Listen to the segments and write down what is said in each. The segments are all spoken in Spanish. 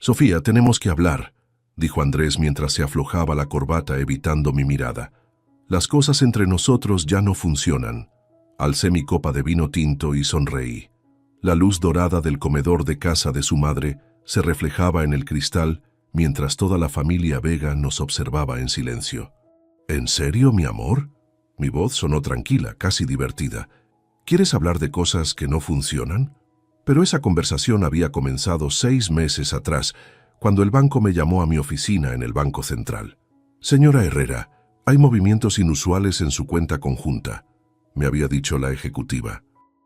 Sofía, tenemos que hablar, dijo Andrés mientras se aflojaba la corbata evitando mi mirada. Las cosas entre nosotros ya no funcionan. Alcé mi copa de vino tinto y sonreí. La luz dorada del comedor de casa de su madre se reflejaba en el cristal mientras toda la familia Vega nos observaba en silencio. ¿En serio, mi amor? Mi voz sonó tranquila, casi divertida. ¿Quieres hablar de cosas que no funcionan? Pero esa conversación había comenzado 6 meses atrás, cuando el banco me llamó a mi oficina en el Banco Central. Señora Herrera, hay movimientos inusuales en su cuenta conjunta, me había dicho la ejecutiva.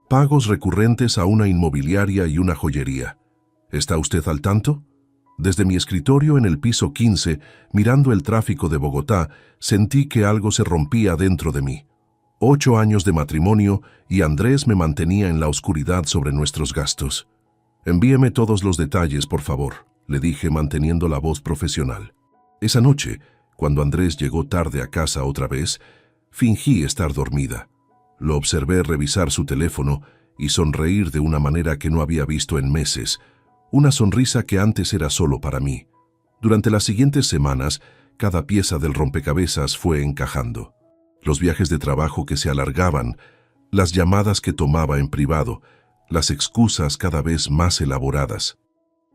Pagos recurrentes a una inmobiliaria y una joyería. ¿Está usted al tanto? Desde mi escritorio en el piso 15, mirando el tráfico de Bogotá, sentí que algo se rompía dentro de mí. 8 años de matrimonio y Andrés me mantenía en la oscuridad sobre nuestros gastos. Envíeme todos los detalles, por favor, le dije manteniendo la voz profesional. Esa noche, cuando Andrés llegó tarde a casa otra vez, fingí estar dormida. Lo observé revisar su teléfono y sonreír de una manera que no había visto en meses, una sonrisa que antes era solo para mí. Durante las siguientes semanas, cada pieza del rompecabezas fue encajando. Los viajes de trabajo que se alargaban, las llamadas que tomaba en privado, las excusas cada vez más elaboradas.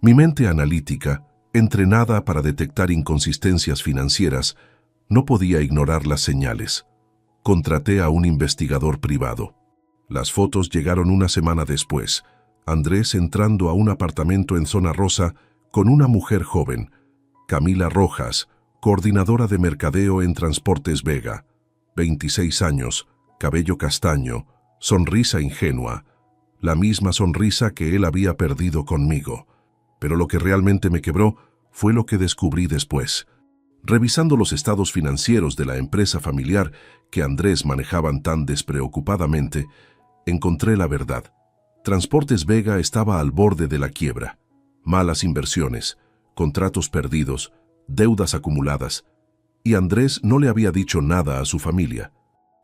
Mi mente analítica, entrenada para detectar inconsistencias financieras, no podía ignorar las señales. Contraté a un investigador privado. Las fotos llegaron una semana después. Andrés entrando a un apartamento en Zona Rosa con una mujer joven, Camila Rojas, coordinadora de mercadeo en Transportes Vega, 26 años, cabello castaño, sonrisa ingenua, la misma sonrisa que él había perdido conmigo. Pero lo que realmente me quebró fue lo que descubrí después. Revisando los estados financieros de la empresa familiar que Andrés manejaban tan despreocupadamente, encontré la verdad. Transportes Vega estaba al borde de la quiebra. Malas inversiones, contratos perdidos, deudas acumuladas. Y Andrés no le había dicho nada a su familia.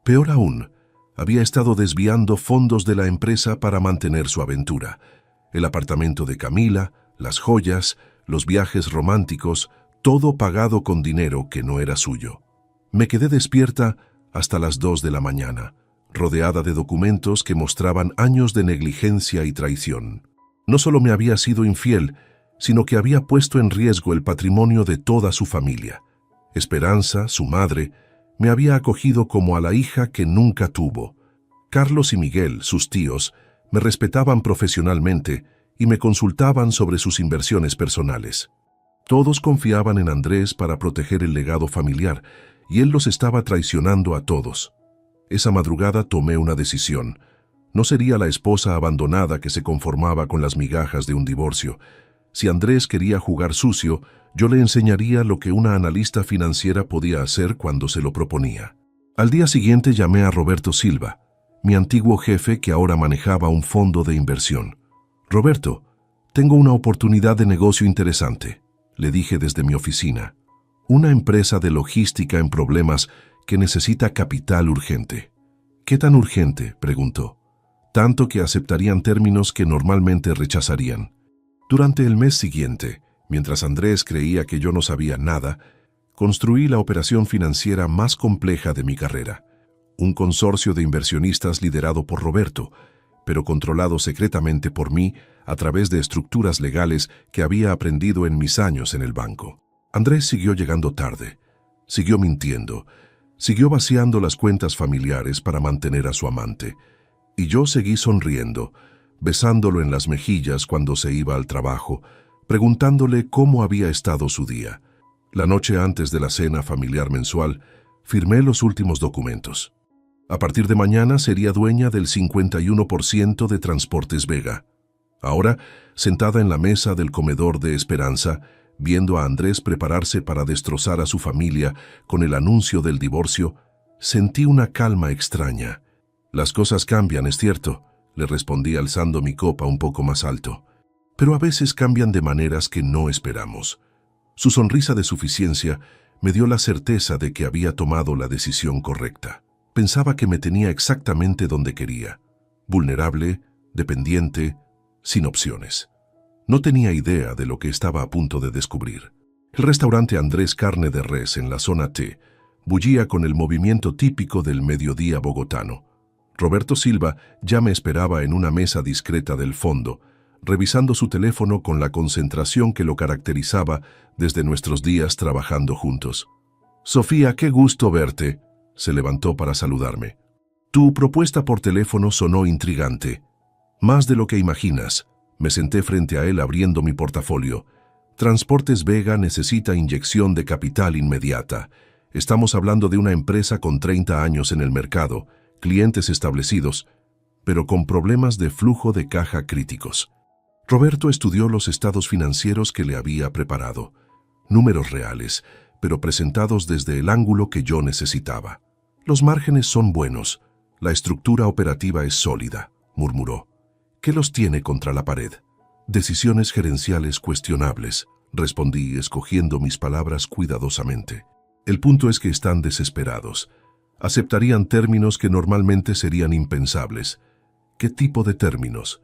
Peor aún, había estado desviando fondos de la empresa para mantener su aventura. El apartamento de Camila, las joyas, los viajes románticos, todo pagado con dinero que no era suyo. Me quedé despierta hasta las 2 de la mañana, rodeada de documentos que mostraban años de negligencia y traición. No solo me había sido infiel, sino que había puesto en riesgo el patrimonio de toda su familia. Esperanza, su madre, me había acogido como a la hija que nunca tuvo. Carlos y Miguel, sus tíos, me respetaban profesionalmente y me consultaban sobre sus inversiones personales. Todos confiaban en Andrés para proteger el legado familiar, y él los estaba traicionando a todos. Esa madrugada tomé una decisión. No sería la esposa abandonada que se conformaba con las migajas de un divorcio. Si Andrés quería jugar sucio, yo le enseñaría lo que una analista financiera podía hacer cuando se lo proponía. Al día siguiente llamé a Roberto Silva, mi antiguo jefe que ahora manejaba un fondo de inversión. «Roberto, tengo una oportunidad de negocio interesante», le dije desde mi oficina. «Una empresa de logística en problemas que necesita capital urgente». «¿Qué tan urgente?», preguntó. «Tanto que aceptarían términos que normalmente rechazarían». Durante el mes siguiente, mientras Andrés creía que yo no sabía nada, construí la operación financiera más compleja de mi carrera. Un consorcio de inversionistas liderado por Roberto, pero controlado secretamente por mí a través de estructuras legales que había aprendido en mis años en el banco. Andrés siguió llegando tarde, siguió mintiendo, siguió vaciando las cuentas familiares para mantener a su amante, y yo seguí sonriendo, besándolo en las mejillas cuando se iba al trabajo, preguntándole cómo había estado su día. La noche antes de la cena familiar mensual, firmé los últimos documentos. A partir de mañana sería dueña del 51% de Transportes Vega. Ahora, sentada en la mesa del comedor de Esperanza, viendo a Andrés prepararse para destrozar a su familia con el anuncio del divorcio, sentí una calma extraña. «Las cosas cambian, es cierto», le respondí alzando mi copa un poco más alto. «Pero a veces cambian de maneras que no esperamos». Su sonrisa de suficiencia me dio la certeza de que había tomado la decisión correcta. Pensaba que me tenía exactamente donde quería, vulnerable, dependiente, sin opciones. No tenía idea de lo que estaba a punto de descubrir. El restaurante Andrés Carne de Res en la zona T bullía con el movimiento típico del mediodía bogotano. Roberto Silva ya me esperaba en una mesa discreta del fondo, revisando su teléfono con la concentración que lo caracterizaba desde nuestros días trabajando juntos. «Sofía, qué gusto verte», se levantó para saludarme. «Tu propuesta por teléfono sonó intrigante. Más de lo que imaginas». Me senté frente a él abriendo mi portafolio. Transportes Vega necesita inyección de capital inmediata. Estamos hablando de una empresa con 30 años en el mercado, clientes establecidos, pero con problemas de flujo de caja críticos. Roberto estudió los estados financieros que le había preparado. Números reales, pero presentados desde el ángulo que yo necesitaba. «Los márgenes son buenos. La estructura operativa es sólida», murmuró. «¿Qué los tiene contra la pared?» «Decisiones gerenciales cuestionables», respondí, escogiendo mis palabras cuidadosamente. «El punto es que están desesperados. Aceptarían términos que normalmente serían impensables». «¿Qué tipo de términos?»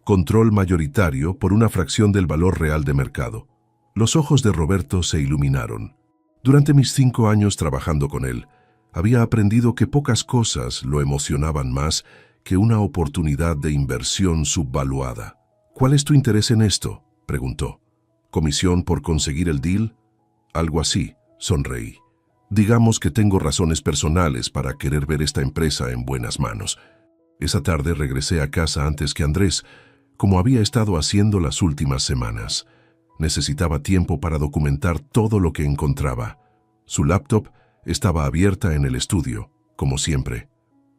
«Control mayoritario por una fracción del valor real de mercado». Los ojos de Roberto se iluminaron. Durante mis 5 años trabajando con él, había aprendido que pocas cosas lo emocionaban más que una oportunidad de inversión subvaluada. «¿Cuál es tu interés en esto?», preguntó. «¿Comisión por conseguir el deal?» «Algo así», sonreí. «Digamos que tengo razones personales para querer ver esta empresa en buenas manos». Esa tarde regresé a casa antes que Andrés, como había estado haciendo las últimas semanas. Necesitaba tiempo para documentar todo lo que encontraba. Su laptop estaba abierta en el estudio, como siempre.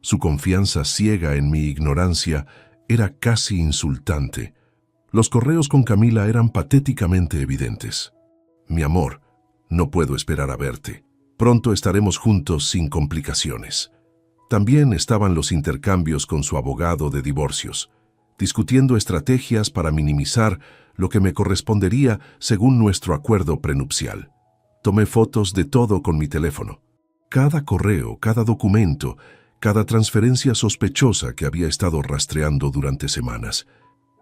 Su confianza ciega en mi ignorancia era casi insultante. Los correos con Camila eran patéticamente evidentes. «Mi amor, no puedo esperar a verte. Pronto estaremos juntos sin complicaciones». También estaban los intercambios con su abogado de divorcios, discutiendo estrategias para minimizar lo que me correspondería según nuestro acuerdo prenupcial. Tomé fotos de todo con mi teléfono. Cada correo, cada documento, cada transferencia sospechosa que había estado rastreando durante semanas.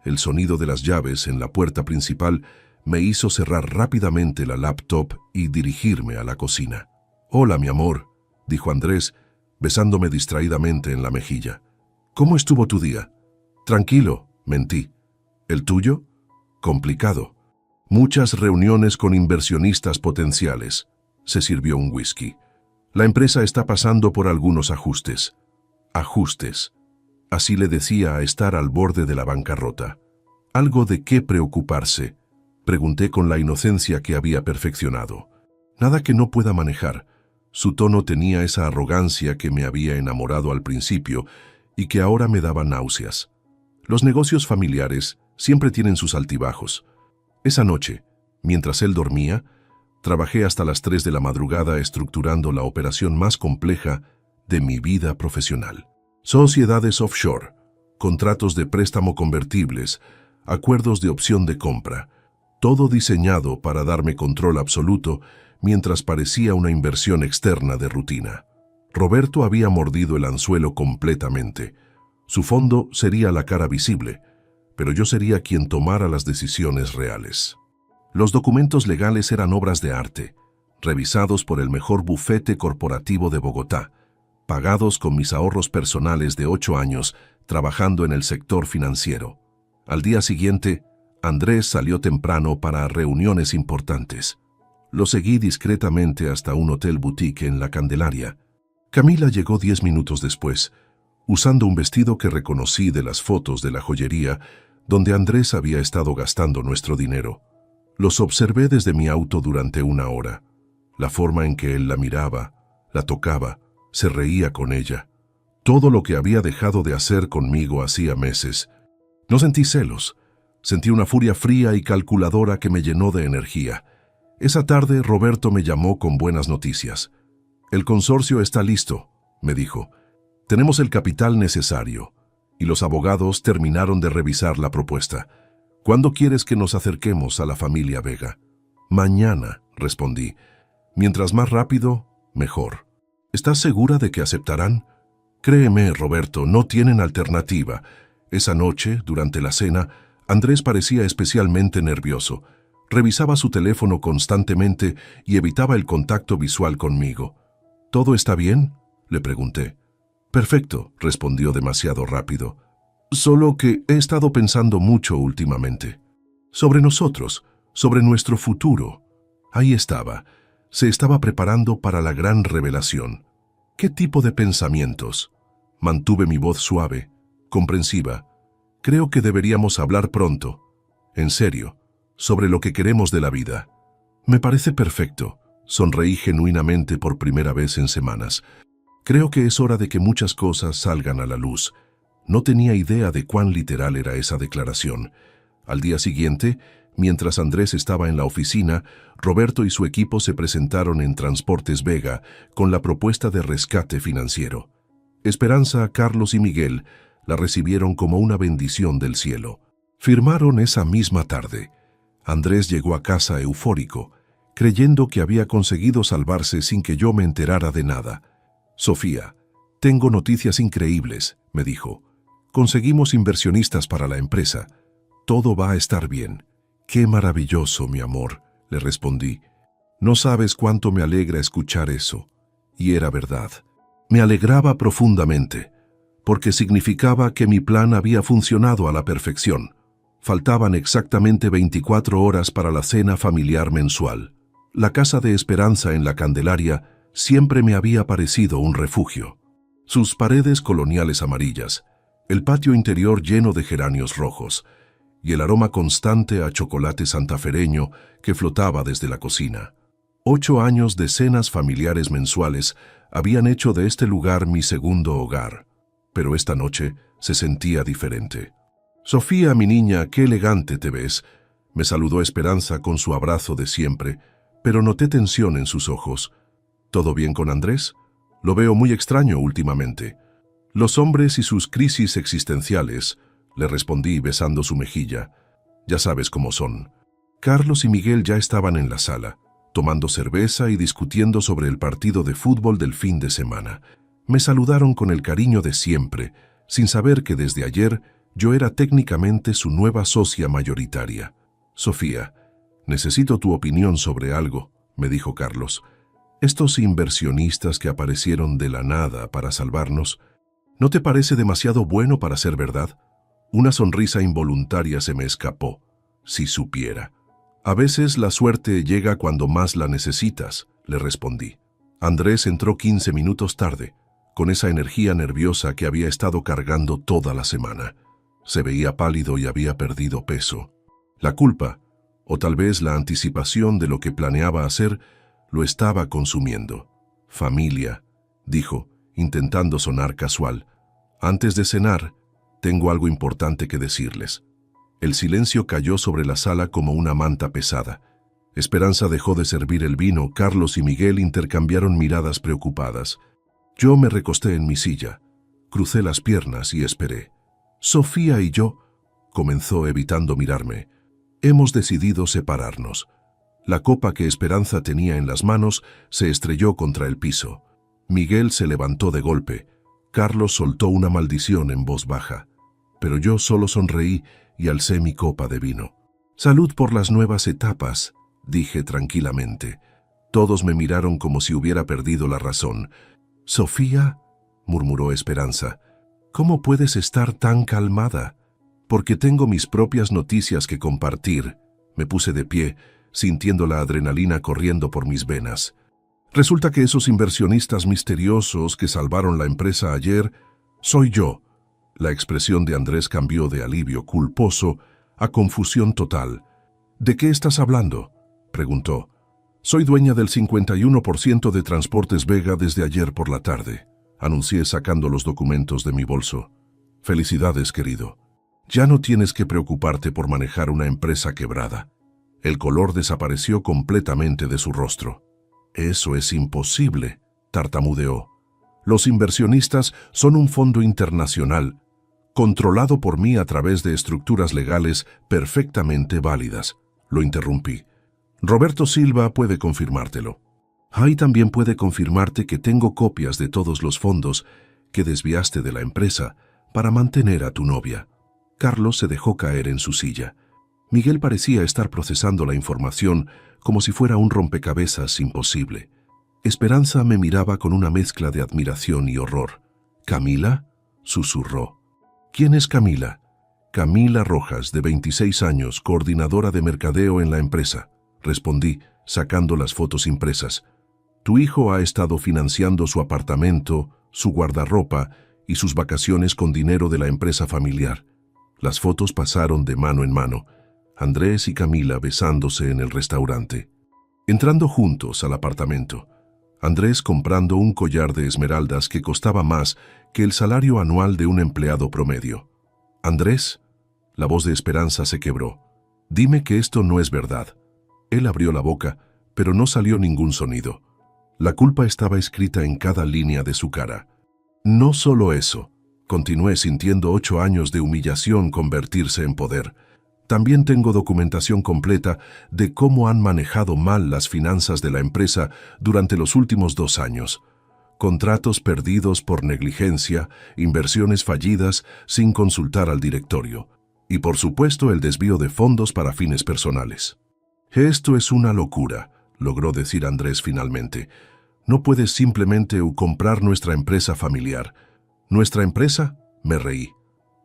El sonido de las llaves en la puerta principal me hizo cerrar rápidamente la laptop y dirigirme a la cocina. «Hola, mi amor», dijo Andrés, besándome distraídamente en la mejilla. «¿Cómo estuvo tu día?» «Tranquilo», mentí. «¿El tuyo?» «Complicado. Muchas reuniones con inversionistas potenciales». Se sirvió un whisky. «La empresa está pasando por algunos ajustes». «Ajustes». Así le decía a estar al borde de la bancarrota. «¿Algo de qué preocuparse?», pregunté con la inocencia que había perfeccionado. «Nada que no pueda manejar». Su tono tenía esa arrogancia que me había enamorado al principio y que ahora me daba náuseas. Los negocios familiares siempre tienen sus altibajos. Esa noche, mientras él dormía, trabajé hasta las 3 de la madrugada estructurando la operación más compleja de mi vida profesional. Sociedades offshore, contratos de préstamo convertibles, acuerdos de opción de compra, todo diseñado para darme control absoluto mientras parecía una inversión externa de rutina. Roberto había mordido el anzuelo completamente. Su fondo sería la cara visible, pero yo sería quien tomara las decisiones reales. Los documentos legales eran obras de arte, revisados por el mejor bufete corporativo de Bogotá, pagados con mis ahorros personales de 8 años trabajando en el sector financiero. Al día siguiente, Andrés salió temprano para reuniones importantes. Lo seguí discretamente hasta un hotel boutique en La Candelaria. Camila llegó 10 minutos después, usando un vestido que reconocí de las fotos de la joyería donde Andrés había estado gastando nuestro dinero. Los observé desde mi auto durante 1 hora. La forma en que él la miraba, la tocaba, se reía con ella. Todo lo que había dejado de hacer conmigo hacía meses. No sentí celos. Sentí una furia fría y calculadora que me llenó de energía. Esa tarde Roberto me llamó con buenas noticias. «El consorcio está listo», me dijo. «Tenemos el capital necesario». Y los abogados terminaron de revisar la propuesta. «¿Cuándo quieres que nos acerquemos a la familia Vega?» «Mañana», respondí. «Mientras más rápido, mejor». «¿Estás segura de que aceptarán?» «Créeme, Roberto, no tienen alternativa. Esa noche, durante la cena, Andrés parecía especialmente nervioso. Revisaba su teléfono constantemente y evitaba el contacto visual conmigo. ¿Todo está bien?, le pregunté. Perfecto, respondió demasiado rápido. Solo que he estado pensando mucho últimamente. Sobre nosotros, sobre nuestro futuro. Ahí estaba. Se estaba preparando para la gran revelación. ¿Qué tipo de pensamientos? Mantuve mi voz suave, comprensiva. Creo que deberíamos hablar pronto. En serio, sobre lo que queremos de la vida. Me parece perfecto. Sonreí genuinamente por primera vez en semanas. Creo que es hora de que muchas cosas salgan a la luz. No tenía idea de cuán literal era esa declaración. Al día siguiente, mientras Andrés estaba en la oficina, Roberto y su equipo se presentaron en Transportes Vega con la propuesta de rescate financiero. Esperanza, Carlos y Miguel la recibieron como una bendición del cielo. Firmaron esa misma tarde. Andrés llegó a casa eufórico, creyendo que había conseguido salvarse sin que yo me enterara de nada. Sofía, tengo noticias increíbles, me dijo. Conseguimos inversionistas para la empresa. Todo va a estar bien. Qué maravilloso, mi amor, le respondí. No sabes cuánto me alegra escuchar eso. Y era verdad. Me alegraba profundamente, porque significaba que mi plan había funcionado a la perfección. Faltaban exactamente 24 horas para la cena familiar mensual. La casa de Esperanza en la Candelaria siempre me había parecido un refugio. Sus paredes coloniales amarillas, el patio interior lleno de geranios rojos y el aroma constante a chocolate santafereño que flotaba desde la cocina. 8 años de cenas familiares mensuales habían hecho de este lugar mi segundo hogar, pero esta noche se sentía diferente. Sofía, mi niña, qué elegante te ves, me saludó Esperanza con su abrazo de siempre, pero noté tensión en sus ojos. ¿Todo bien con Andrés? Lo veo muy extraño últimamente. Los hombres y sus crisis existenciales, le respondí besando su mejilla. Ya sabes cómo son. Carlos y Miguel ya estaban en la sala, tomando cerveza y discutiendo sobre el partido de fútbol del fin de semana. Me saludaron con el cariño de siempre, sin saber que desde ayer yo era técnicamente su nueva socia mayoritaria. Sofía, necesito tu opinión sobre algo, me dijo Carlos. Estos inversionistas que aparecieron de la nada para salvarnos, ¿no te parece demasiado bueno para ser verdad? Una sonrisa involuntaria se me escapó. Si supiera. A veces la suerte llega cuando más la necesitas, le respondí. Andrés entró 15 minutos tarde, con esa energía nerviosa que había estado cargando toda la semana. Se veía pálido y había perdido peso. La culpa, o tal vez la anticipación de lo que planeaba hacer, lo estaba consumiendo. Familia, dijo, intentando sonar casual. Antes de cenar, tengo algo importante que decirles. El silencio cayó sobre la sala como una manta pesada. Esperanza dejó de servir el vino, Carlos y Miguel intercambiaron miradas preocupadas. Yo me recosté en mi silla, crucé las piernas y esperé. Sofía y yo, comenzó evitando mirarme, hemos decidido separarnos. La copa que Esperanza tenía en las manos se estrelló contra el piso. Miguel se levantó de golpe. Carlos soltó una maldición en voz baja. Pero yo solo sonreí y alcé mi copa de vino. Salud por las nuevas etapas, dije tranquilamente. Todos me miraron como si hubiera perdido la razón. Sofía, murmuró Esperanza, ¿cómo puedes estar tan calmada? Porque tengo mis propias noticias que compartir. Me puse de pie, sintiendo la adrenalina corriendo por mis venas. Resulta que esos inversionistas misteriosos que salvaron la empresa ayer, soy yo. La expresión de Andrés cambió de alivio culposo a confusión total. ¿De qué estás hablando?, preguntó. Soy dueña del 51% de Transportes Vega desde ayer por la tarde, anuncié sacando los documentos de mi bolso. Felicidades, querido. Ya no tienes que preocuparte por manejar una empresa quebrada. El color desapareció completamente de su rostro. Eso es imposible, tartamudeó. Los inversionistas son un fondo internacional, controlado por mí a través de estructuras legales perfectamente válidas. Lo interrumpí. Roberto Silva puede confirmártelo. Hay también puede confirmarte que tengo copias de todos los fondos que desviaste de la empresa para mantener a tu novia. Carlos se dejó caer en su silla. Miguel parecía estar procesando la información como si fuera un rompecabezas imposible. Esperanza me miraba con una mezcla de admiración y horror. ¿Camila?, susurró. ¿Quién es Camila? Camila Rojas, de 26 años, coordinadora de mercadeo en la empresa, respondí, sacando las fotos impresas. Tu hijo ha estado financiando su apartamento, su guardarropa y sus vacaciones con dinero de la empresa familiar. Las fotos pasaron de mano en mano, Andrés y Camila besándose en el restaurante. Entrando juntos al apartamento, Andrés comprando un collar de esmeraldas que costaba más que el salario anual de un empleado promedio. Andrés, la voz de Esperanza se quebró. Dime que esto no es verdad. Él abrió la boca, pero no salió ningún sonido. La culpa estaba escrita en cada línea de su cara. No solo eso, continué sintiendo 8 años de humillación convertirse en poder. También tengo documentación completa de cómo han manejado mal las finanzas de la empresa durante los últimos 2 años. Contratos perdidos por negligencia, inversiones fallidas sin consultar al directorio. Y por supuesto el desvío de fondos para fines personales. Esto es una locura, logró decir Andrés finalmente. No puedes simplemente comprar nuestra empresa familiar. ¿Nuestra empresa? Me reí.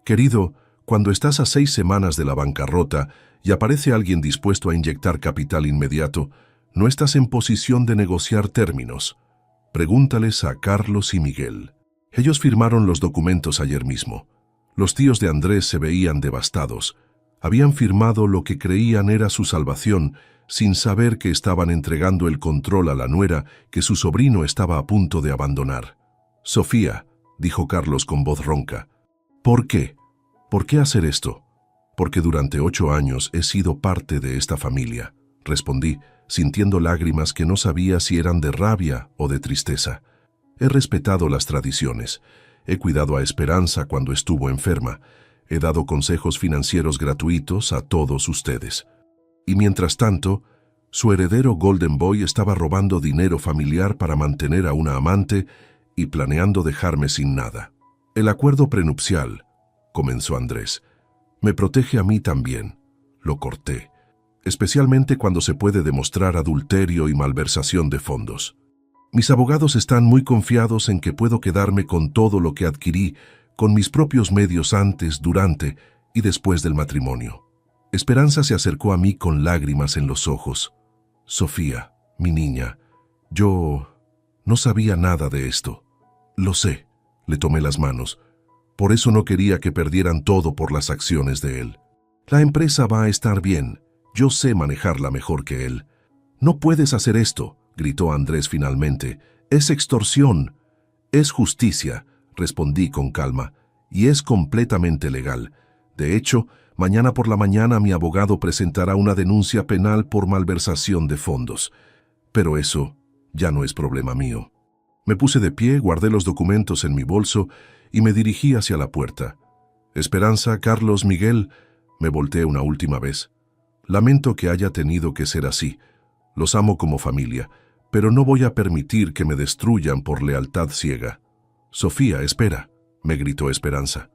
Querido, cuando estás a 6 semanas de la bancarrota y aparece alguien dispuesto a inyectar capital inmediato, no estás en posición de negociar términos. Pregúntales a Carlos y Miguel. Ellos firmaron los documentos ayer mismo. Los tíos de Andrés se veían devastados. Habían firmado lo que creían era su salvación, sin saber que estaban entregando el control a la nuera que su sobrino estaba a punto de abandonar. Sofía, dijo Carlos con voz ronca. ¿Por qué? ¿Por qué hacer esto? Porque durante 8 años he sido parte de esta familia, respondí, sintiendo lágrimas que no sabía si eran de rabia o de tristeza. He respetado las tradiciones. He cuidado a Esperanza cuando estuvo enferma. He dado consejos financieros gratuitos a todos ustedes. Y mientras tanto, su heredero Golden Boy estaba robando dinero familiar para mantener a una amante y planeando dejarme sin nada. El acuerdo prenupcial, comenzó Andrés, me protege a mí también. Lo corté. Especialmente cuando se puede demostrar adulterio y malversación de fondos. Mis abogados están muy confiados en que puedo quedarme con todo lo que adquirí con mis propios medios antes, durante y después del matrimonio. Esperanza se acercó a mí con lágrimas en los ojos. Sofía, mi niña, yo no sabía nada de esto. Lo sé, le tomé las manos. Por eso no quería que perdieran todo por las acciones de él. La empresa va a estar bien. Yo sé manejarla mejor que él. No puedes hacer esto, gritó Andrés finalmente. Es extorsión. Es justicia, respondí con calma, y es completamente legal. De hecho, mañana por la mañana mi abogado presentará una denuncia penal por malversación de fondos. Pero eso ya no es problema mío. Me puse de pie, guardé los documentos en mi bolso y me dirigí hacia la puerta. Esperanza, Carlos, Miguel, me volteé una última vez. Lamento que haya tenido que ser así. Los amo como familia, pero no voy a permitir que me destruyan por lealtad ciega. Sofía, espera, me gritó Esperanza.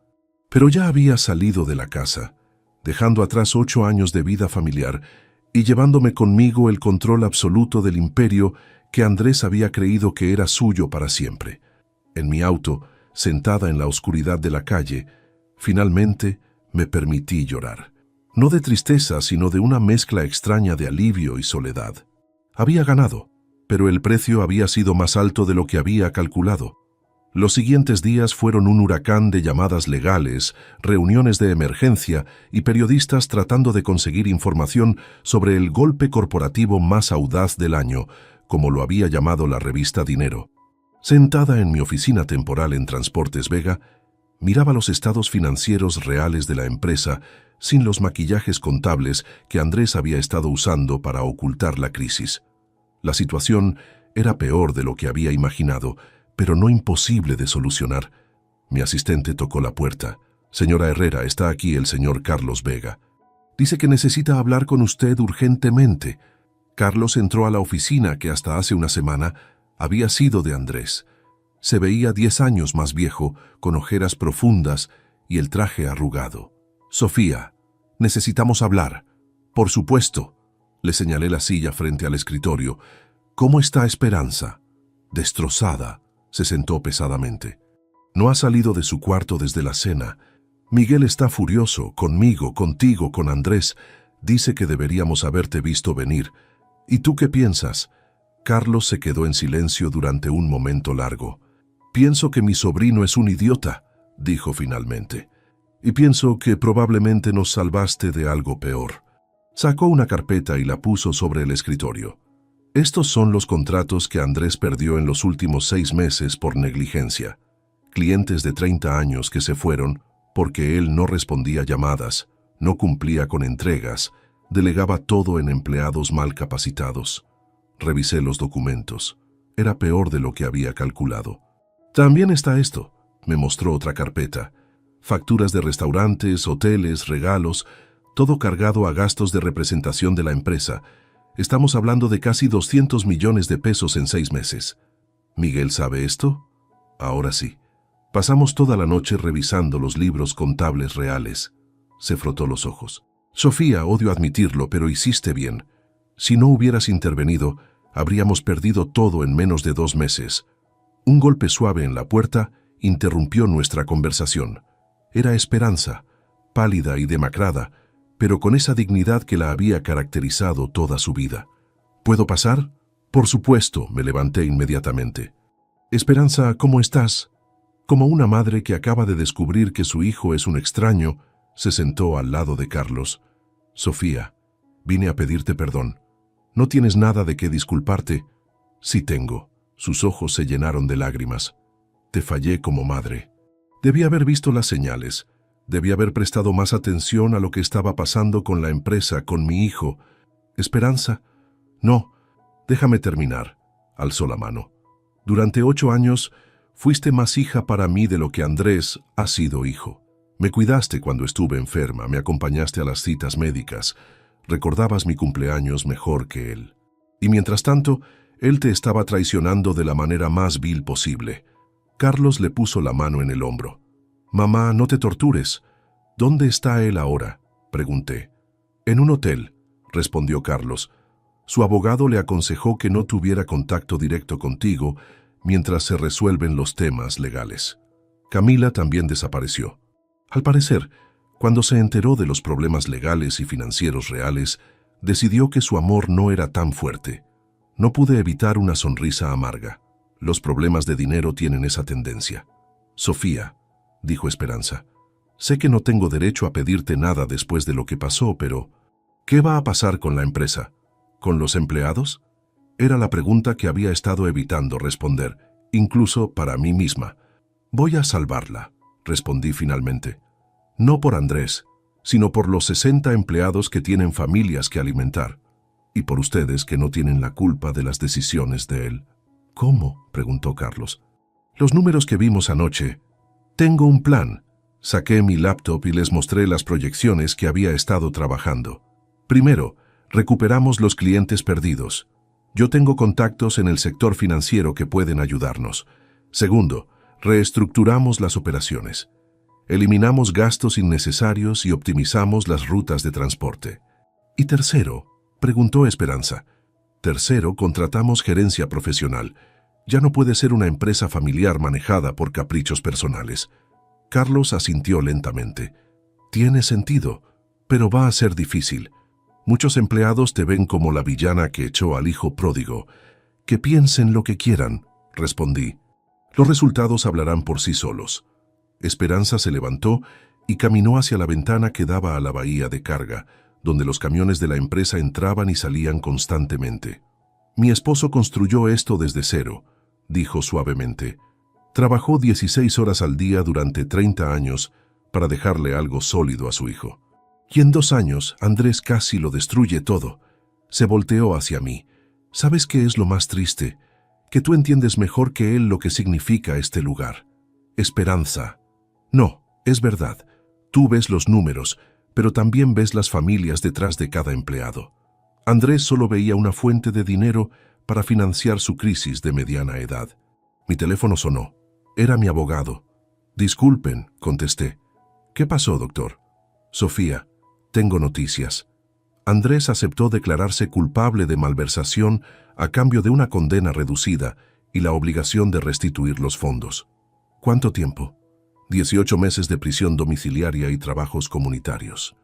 Pero ya había salido de la casa, dejando atrás 8 años de vida familiar y llevándome conmigo el control absoluto del imperio que Andrés había creído que era suyo para siempre. En mi auto, sentada en la oscuridad de la calle, finalmente me permití llorar. No de tristeza, sino de una mezcla extraña de alivio y soledad. Había ganado, pero el precio había sido más alto de lo que había calculado. Los siguientes días fueron un huracán de llamadas legales, reuniones de emergencia y periodistas tratando de conseguir información sobre el golpe corporativo más audaz del año, como lo había llamado la revista Dinero. Sentada en mi oficina temporal en Transportes Vega, miraba los estados financieros reales de la empresa sin los maquillajes contables que Andrés había estado usando para ocultar la crisis. La situación era peor de lo que había imaginado, pero no imposible de solucionar. Mi asistente tocó la puerta. Señora Herrera, está aquí el señor Carlos Vega. Dice que necesita hablar con usted urgentemente. Carlos entró a la oficina que hasta hace una semana había sido de Andrés. Se veía 10 años más viejo, con ojeras profundas y el traje arrugado. Sofía, necesitamos hablar. Por supuesto. Le señalé la silla frente al escritorio. ¿Cómo está Esperanza? Destrozada. Se sentó pesadamente. No ha salido de su cuarto desde la cena. Miguel está furioso, conmigo, contigo, con Andrés. Dice que deberíamos haberte visto venir. ¿Y tú qué piensas? Carlos se quedó en silencio durante un momento largo. Pienso que mi sobrino es un idiota, dijo finalmente. Y pienso que probablemente nos salvaste de algo peor. Sacó una carpeta y la puso sobre el escritorio. Estos son los contratos que Andrés perdió en los últimos 6 meses por negligencia. Clientes de 30 años que se fueron porque él no respondía llamadas, no cumplía con entregas, delegaba todo en empleados mal capacitados. Revisé los documentos. Era peor de lo que había calculado. También está esto. Me mostró otra carpeta. Facturas de restaurantes, hoteles, regalos, todo cargado a gastos de representación de la empresa. Estamos hablando de casi 200 millones de pesos en 6 meses. ¿Miguel sabe esto? Ahora sí. Pasamos toda la noche revisando los libros contables reales. Se frotó los ojos. Sofía, odio admitirlo, pero hiciste bien. Si no hubieras intervenido, habríamos perdido todo en menos de 2 meses. Un golpe suave en la puerta interrumpió nuestra conversación. Era Esperanza, pálida y demacrada, pero con esa dignidad que la había caracterizado toda su vida. ¿Puedo pasar? Por supuesto, me levanté inmediatamente. Esperanza, ¿cómo estás? Como una madre que acaba de descubrir que su hijo es un extraño, se sentó al lado de Carlos. Sofía, vine a pedirte perdón. ¿No tienes nada de qué disculparte? Sí tengo. Sus ojos se llenaron de lágrimas. Te fallé como madre. Debí haber visto las señales. Debí haber prestado más atención a lo que estaba pasando con la empresa, con mi hijo. Esperanza. No, déjame terminar. Alzó la mano. Durante 8 años, fuiste más hija para mí de lo que Andrés ha sido hijo. Me cuidaste cuando estuve enferma, me acompañaste a las citas médicas, recordabas mi cumpleaños mejor que él. Y mientras tanto, él te estaba traicionando de la manera más vil posible. Carlos le puso la mano en el hombro. Mamá, no te tortures. ¿Dónde está él ahora? Pregunté. En un hotel, respondió Carlos. Su abogado le aconsejó que no tuviera contacto directo contigo mientras se resuelven los temas legales. Camila también desapareció. Al parecer, cuando se enteró de los problemas legales y financieros reales, decidió que su amor no era tan fuerte. No pude evitar una sonrisa amarga. Los problemas de dinero tienen esa tendencia. Sofía, dijo Esperanza, sé que no tengo derecho a pedirte nada después de lo que pasó, pero ¿qué va a pasar con la empresa? ¿Con los empleados? Era la pregunta que había estado evitando responder, incluso para mí misma. Voy a salvarla, respondí finalmente. No por Andrés, sino por los 60 empleados que tienen familias que alimentar, y por ustedes que no tienen la culpa de las decisiones de él. ¿Cómo?, preguntó Carlos. Los números que vimos anoche. Tengo un plan. Saqué mi laptop y les mostré las proyecciones que había estado trabajando. Primero, recuperamos los clientes perdidos. Yo tengo contactos en el sector financiero que pueden ayudarnos. Segundo, reestructuramos las operaciones. Eliminamos gastos innecesarios y optimizamos las rutas de transporte. ¿Y tercero?, preguntó Esperanza. Tercero, contratamos gerencia profesional. Ya no puede ser una empresa familiar manejada por caprichos personales. Carlos asintió lentamente. Tiene sentido, pero va a ser difícil. Muchos empleados te ven como la villana que echó al hijo pródigo. Que piensen lo que quieran, respondí. Los resultados hablarán por sí solos. Esperanza se levantó y caminó hacia la ventana que daba a la bahía de carga, donde los camiones de la empresa entraban y salían constantemente. Mi esposo construyó esto desde cero, dijo suavemente. Trabajó 16 horas al día durante 30 años para dejarle algo sólido a su hijo. Y en 2 años, Andrés casi lo destruye todo. Se volteó hacia mí. ¿Sabes qué es lo más triste? Que tú entiendes mejor que él lo que significa este lugar. Esperanza. No, es verdad. Tú ves los números, pero también ves las familias detrás de cada empleado. Andrés solo veía una fuente de dinero para financiar su crisis de mediana edad. Mi teléfono sonó. Era mi abogado. Disculpen, contesté. ¿Qué pasó, doctor? Sofía, tengo noticias. Andrés aceptó declararse culpable de malversación a cambio de una condena reducida y la obligación de restituir los fondos. ¿Cuánto tiempo? 18 meses de prisión domiciliaria y trabajos comunitarios.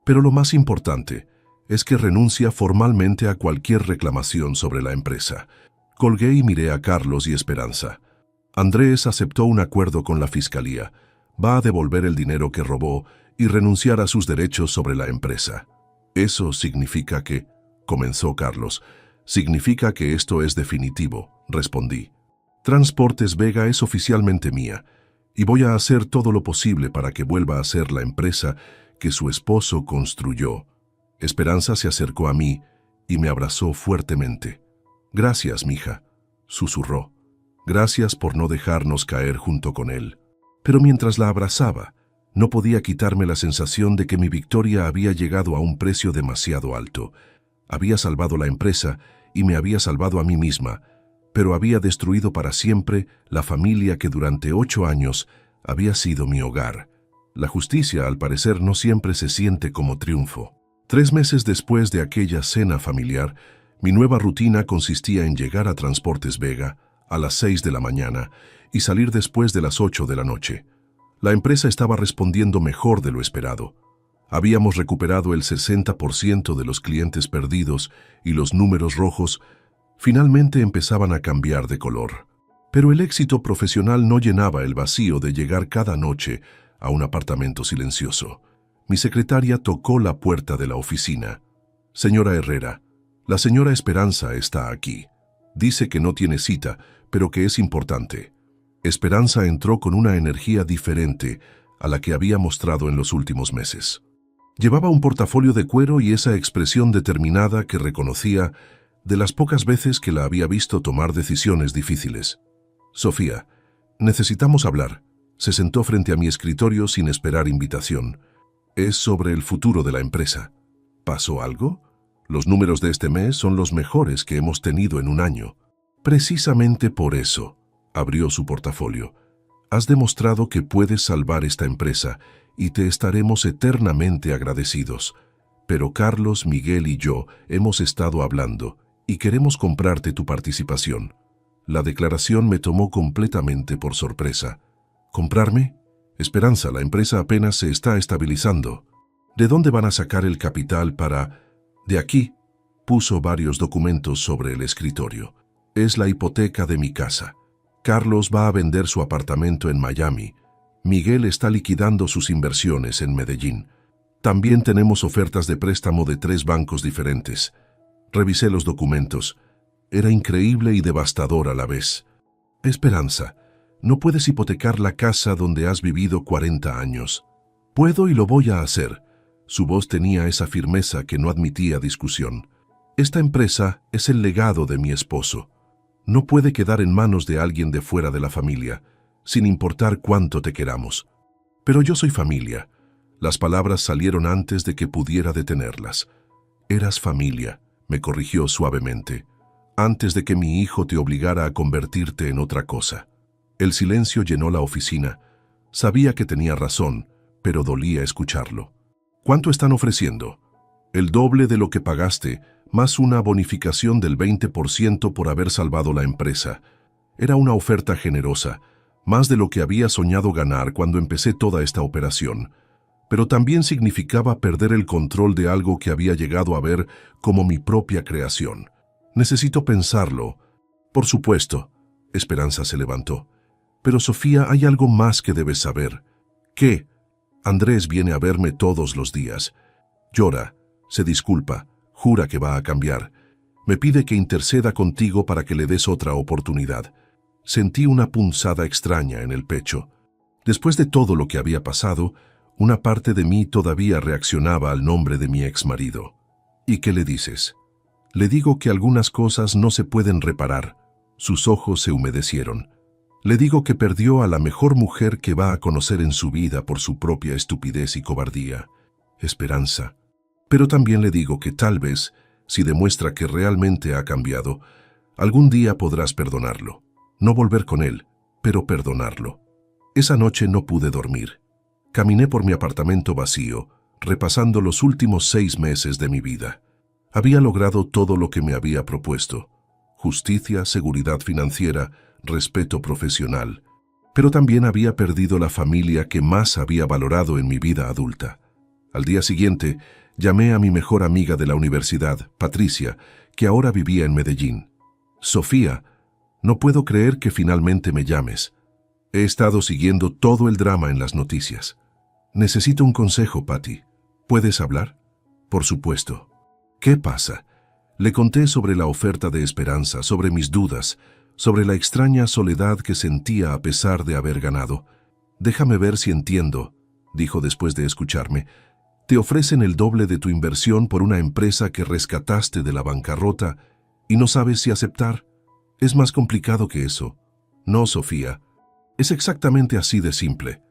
Pero lo más importante es que renuncia formalmente a cualquier reclamación sobre la empresa. Colgué y miré a Carlos y Esperanza. Andrés aceptó un acuerdo con la fiscalía. Va a devolver el dinero que robó y renunciar a sus derechos sobre la empresa. Eso significa que, comenzó Carlos, significa que esto es definitivo, respondí. Transportes Vega es oficialmente mía y voy a hacer todo lo posible para que vuelva a ser la empresa que su esposo construyó. Esperanza se acercó a mí y me abrazó fuertemente. Gracias, mija, susurró. Gracias por no dejarnos caer junto con él. Pero mientras la abrazaba, no podía quitarme la sensación de que mi victoria había llegado a un precio demasiado alto. Había salvado la empresa y me había salvado a mí misma, pero había destruido para siempre la familia que durante 8 años había sido mi hogar. La justicia, al parecer, no siempre se siente como triunfo. 3 meses después de aquella cena familiar, mi nueva rutina consistía en llegar a Transportes Vega a las 6 de la mañana y salir después de las 8 de la noche. La empresa estaba respondiendo mejor de lo esperado. Habíamos recuperado el 60% de los clientes perdidos y los números rojos finalmente empezaban a cambiar de color. Pero el éxito profesional no llenaba el vacío de llegar cada noche a un apartamento silencioso. Mi secretaria tocó la puerta de la oficina. Señora Herrera, la señora Esperanza está aquí. Dice que no tiene cita, pero que es importante. Esperanza entró con una energía diferente a la que había mostrado en los últimos meses. Llevaba un portafolio de cuero y esa expresión determinada que reconocía de las pocas veces que la había visto tomar decisiones difíciles. Sofía, necesitamos hablar. Se sentó frente a mi escritorio sin esperar invitación. Es sobre el futuro de la empresa. ¿Pasó algo? Los números de este mes son los mejores que hemos tenido en un año. Precisamente por eso, abrió su portafolio. Has demostrado que puedes salvar esta empresa y te estaremos eternamente agradecidos. Pero Carlos, Miguel y yo hemos estado hablando y queremos comprarte tu participación. La declaración me tomó completamente por sorpresa. ¿Comprarme? Esperanza, la empresa apenas se está estabilizando. ¿De dónde van a sacar el capital para...? De aquí. Puso varios documentos sobre el escritorio. Es la hipoteca de mi casa. Carlos va a vender su apartamento en Miami. Miguel está liquidando sus inversiones en Medellín. También tenemos ofertas de préstamo de 3 bancos diferentes. Revisé los documentos. Era increíble y devastador a la vez. Esperanza, no puedes hipotecar la casa donde has vivido 40 años. Puedo y lo voy a hacer. Su voz tenía esa firmeza que no admitía discusión. Esta empresa es el legado de mi esposo. No puede quedar en manos de alguien de fuera de la familia, sin importar cuánto te queramos. Pero yo soy familia. Las palabras salieron antes de que pudiera detenerlas. Eras familia, me corrigió suavemente, antes de que mi hijo te obligara a convertirte en otra cosa. El silencio llenó la oficina. Sabía que tenía razón, pero dolía escucharlo. ¿Cuánto están ofreciendo? El doble de lo que pagaste, más una bonificación del 20% por haber salvado la empresa. Era una oferta generosa, más de lo que había soñado ganar cuando empecé toda esta operación. Pero también significaba perder el control de algo que había llegado a ver como mi propia creación. Necesito pensarlo. Por supuesto. Esperanza se levantó. Pero Sofía, hay algo más que debes saber. ¿Qué? Andrés viene a verme todos los días. Llora, se disculpa, jura que va a cambiar. Me pide que interceda contigo para que le des otra oportunidad. Sentí una punzada extraña en el pecho. Después de todo lo que había pasado, una parte de mí todavía reaccionaba al nombre de mi exmarido. ¿Y qué le dices? Le digo que algunas cosas no se pueden reparar. Sus ojos se humedecieron. Le digo que perdió a la mejor mujer que va a conocer en su vida por su propia estupidez y cobardía. Esperanza. Pero también le digo que tal vez, si demuestra que realmente ha cambiado, algún día podrás perdonarlo. No volver con él, pero perdonarlo. Esa noche no pude dormir. Caminé por mi apartamento vacío, repasando los últimos 6 meses de mi vida. Había logrado todo lo que me había propuesto: justicia, seguridad financiera, respeto profesional. Pero también había perdido la familia que más había valorado en mi vida adulta. Al día siguiente, llamé a mi mejor amiga de la universidad, Patricia, que ahora vivía en Medellín. Sofía, no puedo creer que finalmente me llames. He estado siguiendo todo el drama en las noticias. Necesito un consejo, Patty. ¿Puedes hablar? Por supuesto. ¿Qué pasa? Le conté sobre la oferta de Esperanza, sobre mis dudas, sobre la extraña soledad que sentía a pesar de haber ganado. Déjame ver si entiendo, dijo después de escucharme. Te ofrecen el doble de tu inversión por una empresa que rescataste de la bancarrota y no sabes si aceptar. Es más complicado que eso. No, Sofía. Es exactamente así de simple.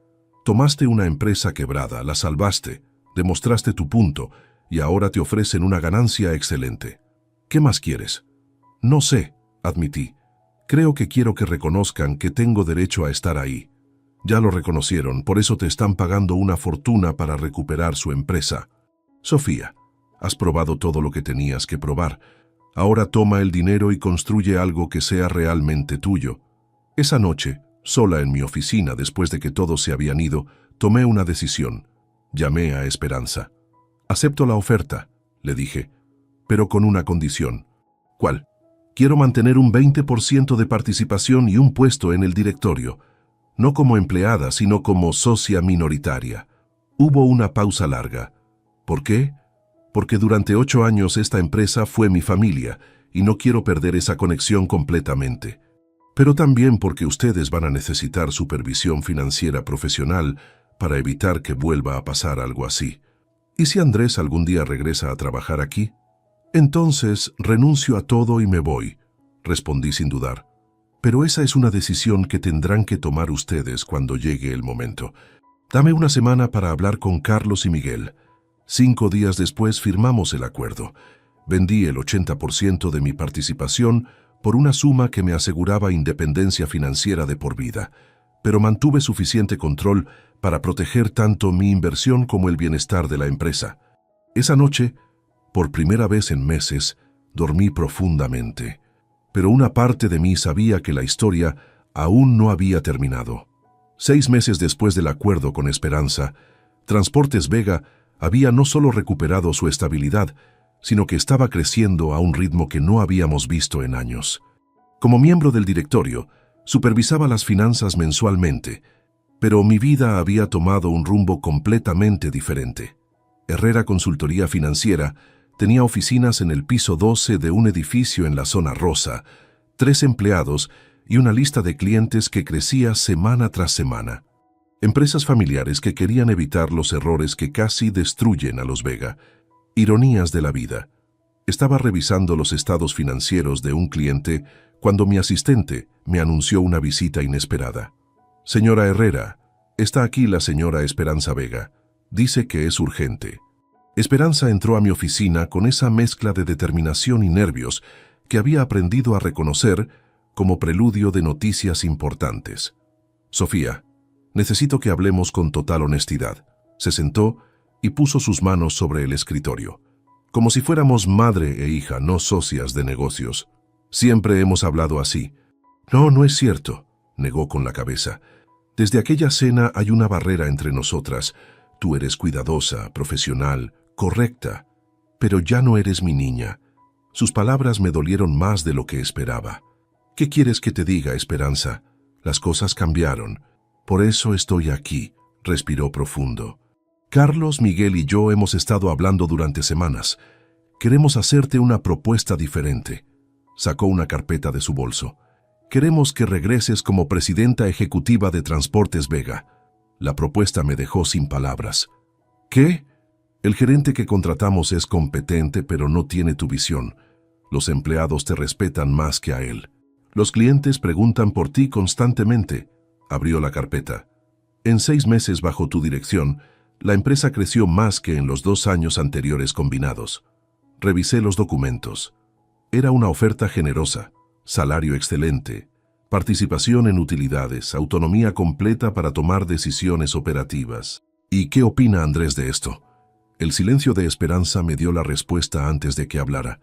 Tomaste una empresa quebrada, la salvaste, demostraste tu punto y ahora te ofrecen una ganancia excelente. ¿Qué más quieres? No sé, admití. Creo que quiero que reconozcan que tengo derecho a estar ahí. Ya lo reconocieron, por eso te están pagando una fortuna para recuperar su empresa. Sofía, has probado todo lo que tenías que probar. Ahora toma el dinero y construye algo que sea realmente tuyo. Esa noche, sola en mi oficina después de que todos se habían ido, tomé una decisión. Llamé a Esperanza. Acepto la oferta, le dije, pero con una condición. ¿Cuál? Quiero mantener un 20% de participación y un puesto en el directorio. No como empleada, sino como socia minoritaria. Hubo una pausa larga. ¿Por qué? Porque durante 8 años esta empresa fue mi familia y no quiero perder esa conexión completamente. Pero también porque ustedes van a necesitar supervisión financiera profesional para evitar que vuelva a pasar algo así. ¿Y si Andrés algún día regresa a trabajar aquí? Entonces renuncio a todo y me voy, respondí sin dudar. Pero esa es una decisión que tendrán que tomar ustedes cuando llegue el momento. Dame una semana para hablar con Carlos y Miguel. 5 días después firmamos el acuerdo. Vendí el 80% de mi participación por una suma que me aseguraba independencia financiera de por vida, pero mantuve suficiente control para proteger tanto mi inversión como el bienestar de la empresa. Esa noche, por primera vez en meses, dormí profundamente, pero una parte de mí sabía que la historia aún no había terminado. 6 meses después del acuerdo con Esperanza, Transportes Vega había no solo recuperado su estabilidad, sino que estaba creciendo a un ritmo que no habíamos visto en años. Como miembro del directorio, supervisaba las finanzas mensualmente, pero mi vida había tomado un rumbo completamente diferente. Herrera Consultoría Financiera tenía oficinas en el piso 12 de un edificio en la zona rosa, 3 empleados y una lista de clientes que crecía semana tras semana. Empresas familiares que querían evitar los errores que casi destruyen a los Vega. Ironías de la vida. Estaba revisando los estados financieros de un cliente cuando mi asistente me anunció una visita inesperada. Señora Herrera, está aquí la señora Esperanza Vega. Dice que es urgente. Esperanza entró a mi oficina con esa mezcla de determinación y nervios que había aprendido a reconocer como preludio de noticias importantes. Sofía, necesito que hablemos con total honestidad. Se sentó y puso sus manos sobre el escritorio. Como si fuéramos madre e hija, no socias de negocios. Siempre hemos hablado así. No, no es cierto, negó con la cabeza. Desde aquella cena hay una barrera entre nosotras. Tú eres cuidadosa, profesional, correcta, pero ya no eres mi niña. Sus palabras me dolieron más de lo que esperaba. ¿Qué quieres que te diga, Esperanza? Las cosas cambiaron. Por eso estoy aquí, respiró profundo. Carlos, Miguel y yo hemos estado hablando durante semanas. Queremos hacerte una propuesta diferente. Sacó una carpeta de su bolso. Queremos que regreses como presidenta ejecutiva de Transportes Vega. La propuesta me dejó sin palabras. ¿Qué? El gerente que contratamos es competente, pero no tiene tu visión. Los empleados te respetan más que a él. Los clientes preguntan por ti constantemente. Abrió la carpeta. En 6 meses bajo tu dirección, la empresa creció más que en los 2 años anteriores combinados. Revisé los documentos. Era una oferta generosa, salario excelente, participación en utilidades, autonomía completa para tomar decisiones operativas. ¿Y qué opina Andrés de esto? El silencio de Esperanza me dio la respuesta antes de que hablara.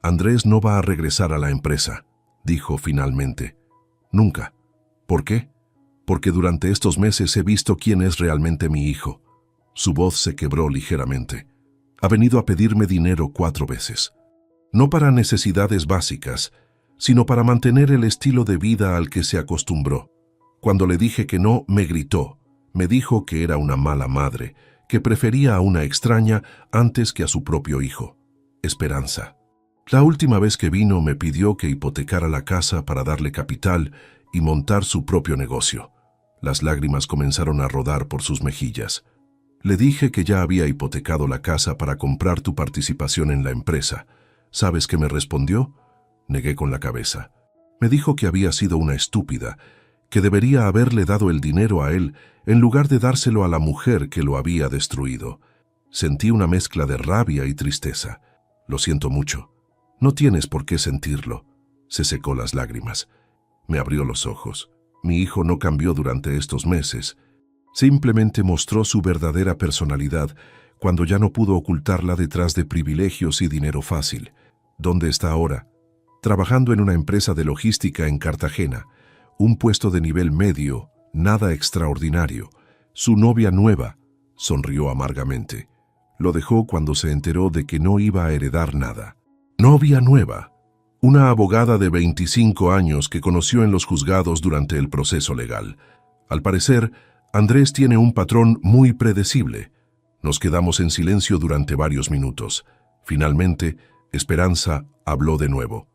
Andrés no va a regresar a la empresa, dijo finalmente. Nunca. ¿Por qué? Porque durante estos meses he visto quién es realmente mi hijo. Su voz se quebró ligeramente. Ha venido a pedirme dinero 4 veces. No para necesidades básicas, sino para mantener el estilo de vida al que se acostumbró. Cuando le dije que no, me gritó. Me dijo que era una mala madre, que prefería a una extraña antes que a su propio hijo. Esperanza. La última vez que vino me pidió que hipotecara la casa para darle capital y montar su propio negocio. Las lágrimas comenzaron a rodar por sus mejillas. Le dije que ya había hipotecado la casa para comprar tu participación en la empresa. ¿Sabes qué me respondió? Negué con la cabeza. Me dijo que había sido una estúpida, que debería haberle dado el dinero a él en lugar de dárselo a la mujer que lo había destruido. Sentí una mezcla de rabia y tristeza. Lo siento mucho. No tienes por qué sentirlo. Se secó las lágrimas. Me abrió los ojos. Mi hijo no cambió durante estos meses. Simplemente mostró su verdadera personalidad cuando ya no pudo ocultarla detrás de privilegios y dinero fácil. ¿Dónde está ahora? Trabajando en una empresa de logística en Cartagena. Un puesto de nivel medio, nada extraordinario. Su novia nueva, sonrió amargamente. Lo dejó cuando se enteró de que no iba a heredar nada. Novia nueva. Una abogada de 25 años que conoció en los juzgados durante el proceso legal. Al parecer, Andrés tiene un patrón muy predecible. Nos quedamos en silencio durante varios minutos. Finalmente, Esperanza habló de nuevo.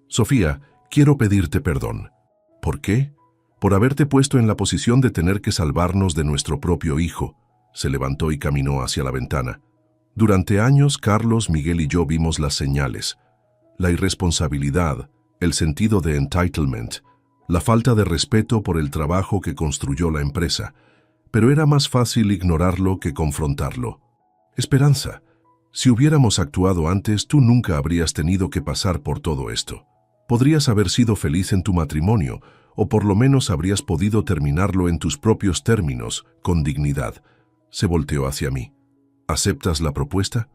Sofía, quiero pedirte perdón. ¿Por qué? Por haberte puesto en la posición de tener que salvarnos de nuestro propio hijo. Se levantó y caminó hacia la ventana. Durante años, Carlos, Miguel y yo vimos las señales. La irresponsabilidad, el sentido de entitlement, la falta de respeto por el trabajo que construyó la empresa. Pero era más fácil ignorarlo que confrontarlo. Esperanza, si hubiéramos actuado antes, tú nunca habrías tenido que pasar por todo esto. Podrías haber sido feliz en tu matrimonio, o por lo menos habrías podido terminarlo en tus propios términos, con dignidad. Se volteó hacia mí. ¿Aceptas la propuesta?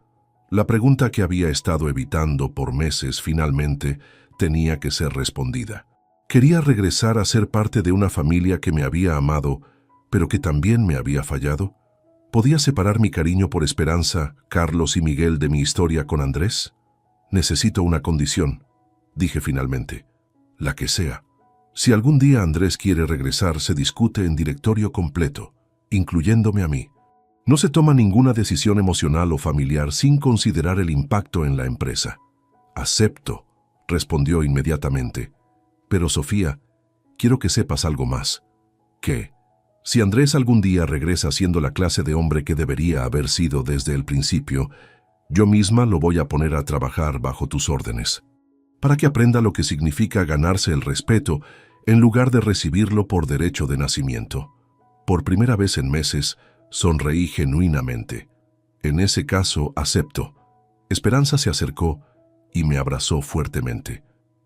La pregunta que había estado evitando por meses finalmente tenía que ser respondida. Quería regresar a ser parte de una familia que me había amado, pero que también me había fallado. ¿Podía separar mi cariño por Esperanza, Carlos y Miguel de mi historia con Andrés? Necesito una condición, dije finalmente. La que sea. Si algún día Andrés quiere regresar, se discute en directorio completo, incluyéndome a mí. No se toma ninguna decisión emocional o familiar sin considerar el impacto en la empresa. Acepto, respondió inmediatamente. Pero Sofía, quiero que sepas algo más. ¿Qué? Si Andrés algún día regresa siendo la clase de hombre que debería haber sido desde el principio, yo misma lo voy a poner a trabajar bajo tus órdenes, para que aprenda lo que significa ganarse el respeto en lugar de recibirlo por derecho de nacimiento. Por primera vez en meses, sonreí genuinamente. En ese caso, acepto. Esperanza se acercó y me abrazó fuertemente.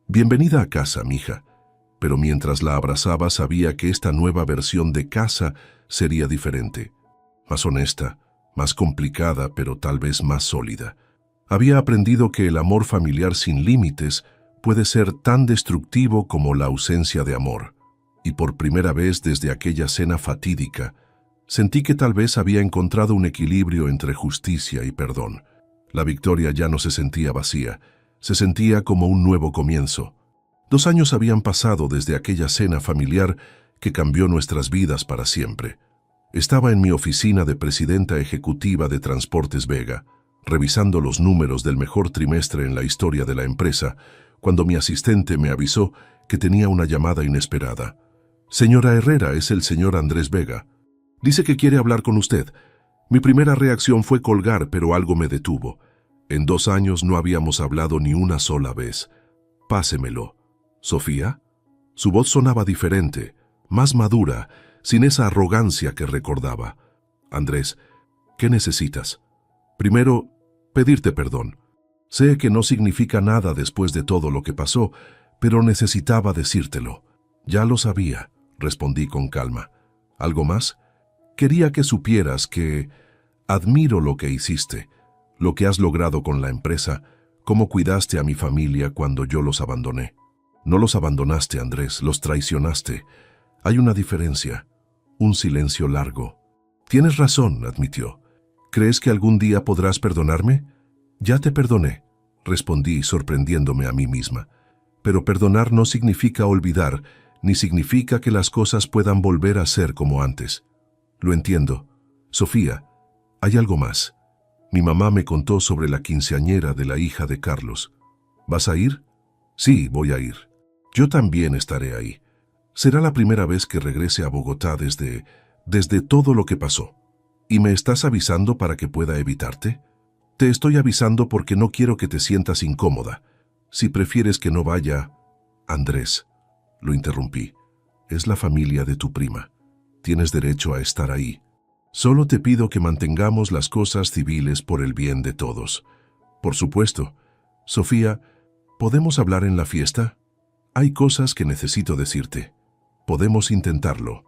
Bienvenida a casa, mija. Pero mientras la abrazaba sabía que esta nueva versión de casa sería diferente. Más honesta, más complicada, pero tal vez más sólida. Había aprendido que el amor familiar sin límites puede ser tan destructivo como la ausencia de amor. Y por primera vez desde aquella cena fatídica, sentí que tal vez había encontrado un equilibrio entre justicia y perdón. La victoria ya no se sentía vacía, se sentía como un nuevo comienzo. 2 años habían pasado desde aquella cena familiar que cambió nuestras vidas para siempre. Estaba en mi oficina de presidenta ejecutiva de Transportes Vega, revisando los números del mejor trimestre en la historia de la empresa, cuando mi asistente me avisó que tenía una llamada inesperada. Señora Herrera, es el señor Andrés Vega. Dice que quiere hablar con usted. Mi primera reacción fue colgar, pero algo me detuvo. En 2 años no habíamos hablado ni una sola vez. Pásemelo. ¿Sofía? Su voz sonaba diferente, más madura, sin esa arrogancia que recordaba. Andrés, ¿qué necesitas? Primero, pedirte perdón. Sé que no significa nada después de todo lo que pasó, pero necesitaba decírtelo. Ya lo sabía, respondí con calma. ¿Algo más? Quería que supieras que, Admiro lo que hiciste, lo que has logrado con la empresa, cómo cuidaste a mi familia cuando yo los abandoné. No los abandonaste, Andrés, los traicionaste. Hay una diferencia, un silencio largo. Tienes razón, admitió. ¿Crees que algún día podrás perdonarme? Ya te perdoné, respondí sorprendiéndome a mí misma. Pero perdonar no significa olvidar, ni significa que las cosas puedan volver a ser como antes. Lo entiendo. Sofía, hay algo más. Mi mamá me contó sobre la quinceañera de la hija de Carlos. ¿Vas a ir? Sí, voy a ir. Yo también estaré ahí. Será la primera vez que regrese a Bogotá desde todo lo que pasó. ¿Y me estás avisando para que pueda evitarte? Te estoy avisando porque no quiero que te sientas incómoda. Si prefieres que no vaya... Andrés, lo interrumpí. Es la familia de tu prima. Tienes derecho a estar ahí. Solo te pido que mantengamos las cosas civiles por el bien de todos. Por supuesto. Sofía, ¿podemos hablar en la fiesta? Hay cosas que necesito decirte. Podemos intentarlo.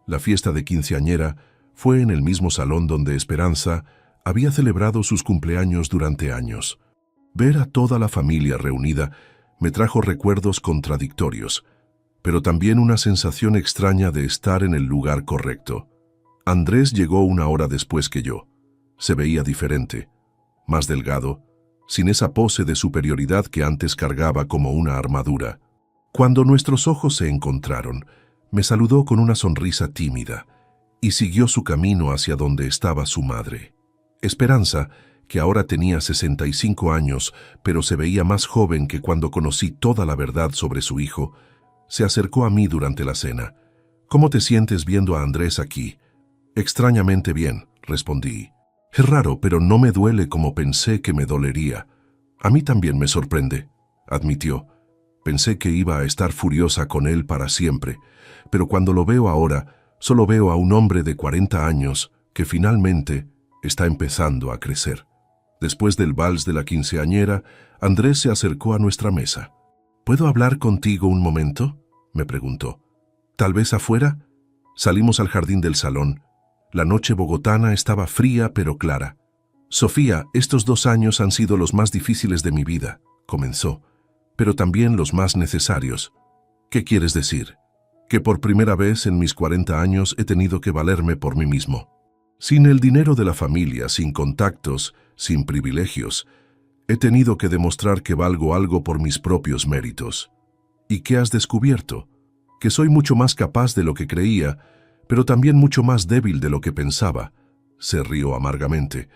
La fiesta de quinceañera fue en el mismo salón donde Esperanza había celebrado sus cumpleaños durante años. Ver a toda la familia reunida me trajo recuerdos contradictorios, pero también una sensación extraña de estar en el lugar correcto. Andrés llegó una hora después que yo. Se veía diferente, más delgado, sin esa pose de superioridad que antes cargaba como una armadura. Cuando nuestros ojos se encontraron, me saludó con una sonrisa tímida y siguió su camino hacia donde estaba su madre. Esperanza, que ahora tenía 65 años, pero se veía más joven que cuando conocí toda la verdad sobre su hijo, se acercó a mí durante la cena. ¿Cómo te sientes viendo a Andrés aquí? Extrañamente bien, respondí. Es raro, pero no me duele como pensé que me dolería. A mí también me sorprende, admitió. Pensé que iba a estar furiosa con él para siempre, pero cuando lo veo ahora, solo veo a un hombre de 40 años que finalmente está empezando a crecer. Después del vals de la quinceañera, Andrés se acercó a nuestra mesa. ¿Puedo hablar contigo un momento?, me preguntó. ¿Tal vez afuera? Salimos al jardín del salón. La noche bogotana estaba fría pero clara. Sofía, estos 2 años han sido los más difíciles de mi vida, comenzó, pero también los más necesarios. ¿Qué quieres decir? Que por primera vez en mis 40 años he tenido que valerme por mí mismo. Sin el dinero de la familia, sin contactos, sin privilegios, he tenido que demostrar que valgo algo por mis propios méritos. ¿Y qué has descubierto? Que soy mucho más capaz de lo que creía, pero también mucho más débil de lo que pensaba. Se rió amargamente.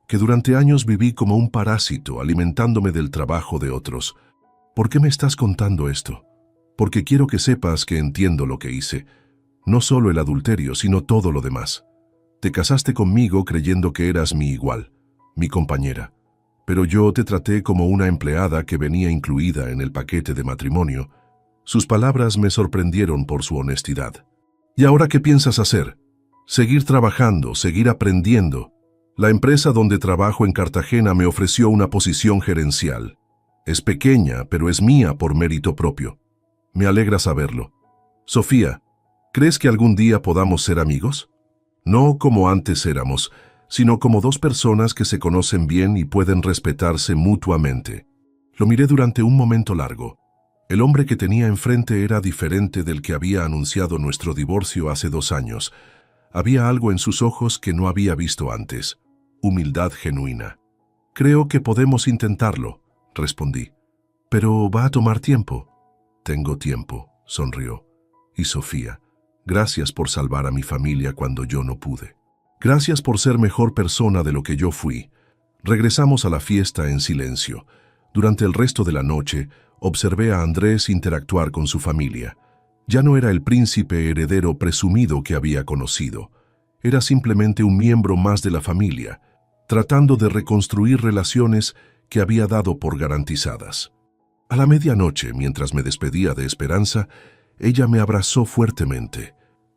Que durante años viví como un parásito, alimentándome del trabajo de otros. ¿Por qué me estás contando esto? Porque quiero que sepas que entiendo lo que hice. No solo el adulterio, sino todo lo demás. Te casaste conmigo creyendo que eras mi igual, mi compañera. Pero yo te traté como una empleada que venía incluida en el paquete de matrimonio. Sus palabras me sorprendieron por su honestidad. ¿Y ahora qué piensas hacer? Seguir trabajando, seguir aprendiendo. La empresa donde trabajo en Cartagena me ofreció una posición gerencial. Es pequeña, pero es mía por mérito propio. Me alegra saberlo. Sofía, ¿crees que algún día podamos ser amigos? No como antes éramos, sino como 2 personas que se conocen bien y pueden respetarse mutuamente. Lo miré durante un momento largo. El hombre que tenía enfrente era diferente del que había anunciado nuestro divorcio hace 2 años. Había algo en sus ojos que no había visto antes. Humildad genuina. Creo que podemos intentarlo, respondí. Pero va a tomar tiempo. Tengo tiempo, sonrió. Y Sofía, gracias por salvar a mi familia cuando yo no pude. Gracias por ser mejor persona de lo que yo fui. Regresamos a la fiesta en silencio. Durante el resto de la noche, observé a Andrés interactuar con su familia. Ya no era el príncipe heredero presumido que había conocido. Era simplemente un miembro más de la familia, tratando de reconstruir relaciones que había dado por garantizadas. A la medianoche, mientras me despedía de Esperanza, ella me abrazó fuertemente.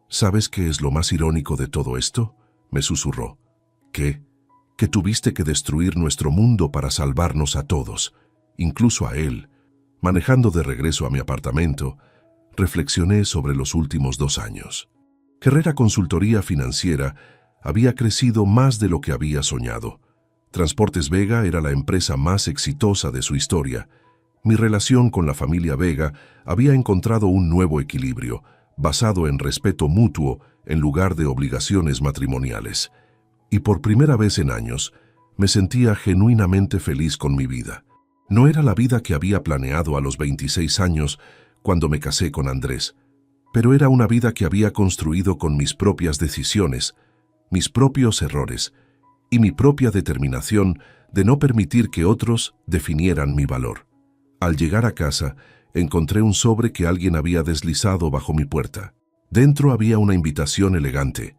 ¿Sabes qué es lo más irónico de todo esto?, me susurró. ¿Qué? Que tuviste que destruir nuestro mundo para salvarnos a todos, incluso a él. Manejando de regreso a mi apartamento, reflexioné sobre los últimos 2 años. Carrera Consultoría Financiera había crecido más de lo que había soñado. Transportes Vega era la empresa más exitosa de su historia. Mi relación con la familia Vega había encontrado un nuevo equilibrio, basado en respeto mutuo en lugar de obligaciones matrimoniales. Y por primera vez en años, me sentía genuinamente feliz con mi vida. No era la vida que había planeado a los 26 años cuando me casé con Andrés, pero era una vida que había construido con mis propias decisiones, mis propios errores y mi propia determinación de no permitir que otros definieran mi valor. Al llegar a casa, encontré un sobre que alguien había deslizado bajo mi puerta. Dentro había una invitación elegante.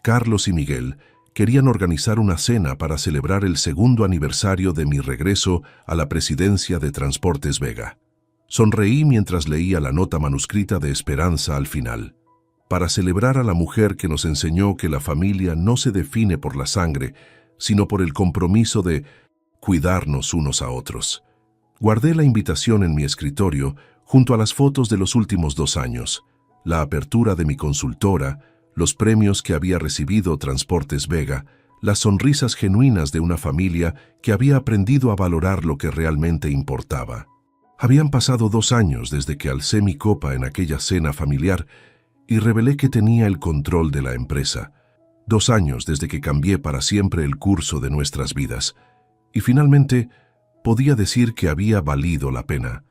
Carlos y Miguel querían organizar una cena para celebrar el segundo aniversario de mi regreso a la presidencia de Transportes Vega. Sonreí mientras leía la nota manuscrita de Esperanza al final. Para celebrar a la mujer que nos enseñó que la familia no se define por la sangre, sino por el compromiso de cuidarnos unos a otros. Guardé la invitación en mi escritorio junto a las fotos de los últimos 2 años, la apertura de mi consultora, los premios que había recibido Transportes Vega, las sonrisas genuinas de una familia que había aprendido a valorar lo que realmente importaba. Habían pasado 2 años desde que alcé mi copa en aquella cena familiar y revelé que tenía el control de la empresa. 2 años desde que cambié para siempre el curso de nuestras vidas. Y finalmente podía decir que había valido la pena.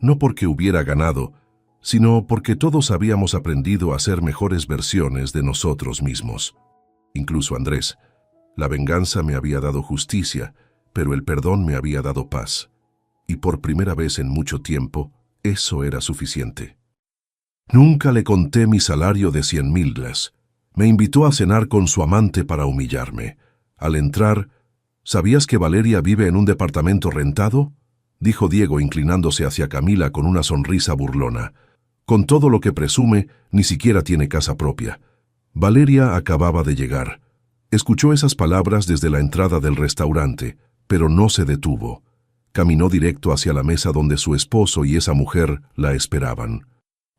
No porque hubiera ganado, sino porque todos habíamos aprendido a ser mejores versiones de nosotros mismos. Incluso Andrés. La venganza me había dado justicia, pero el perdón me había dado paz. Y por primera vez en mucho tiempo, eso era suficiente. Nunca le conté mi salario de 100,000. Me invitó a cenar con su amante para humillarme. Al entrar, ¿sabías que Valeria vive en un departamento rentado?, dijo Diego inclinándose hacia Camila con una sonrisa burlona. Con todo lo que presume, ni siquiera tiene casa propia. Valeria acababa de llegar. Escuchó esas palabras desde la entrada del restaurante, pero no se detuvo. Caminó directo hacia la mesa donde su esposo y esa mujer la esperaban.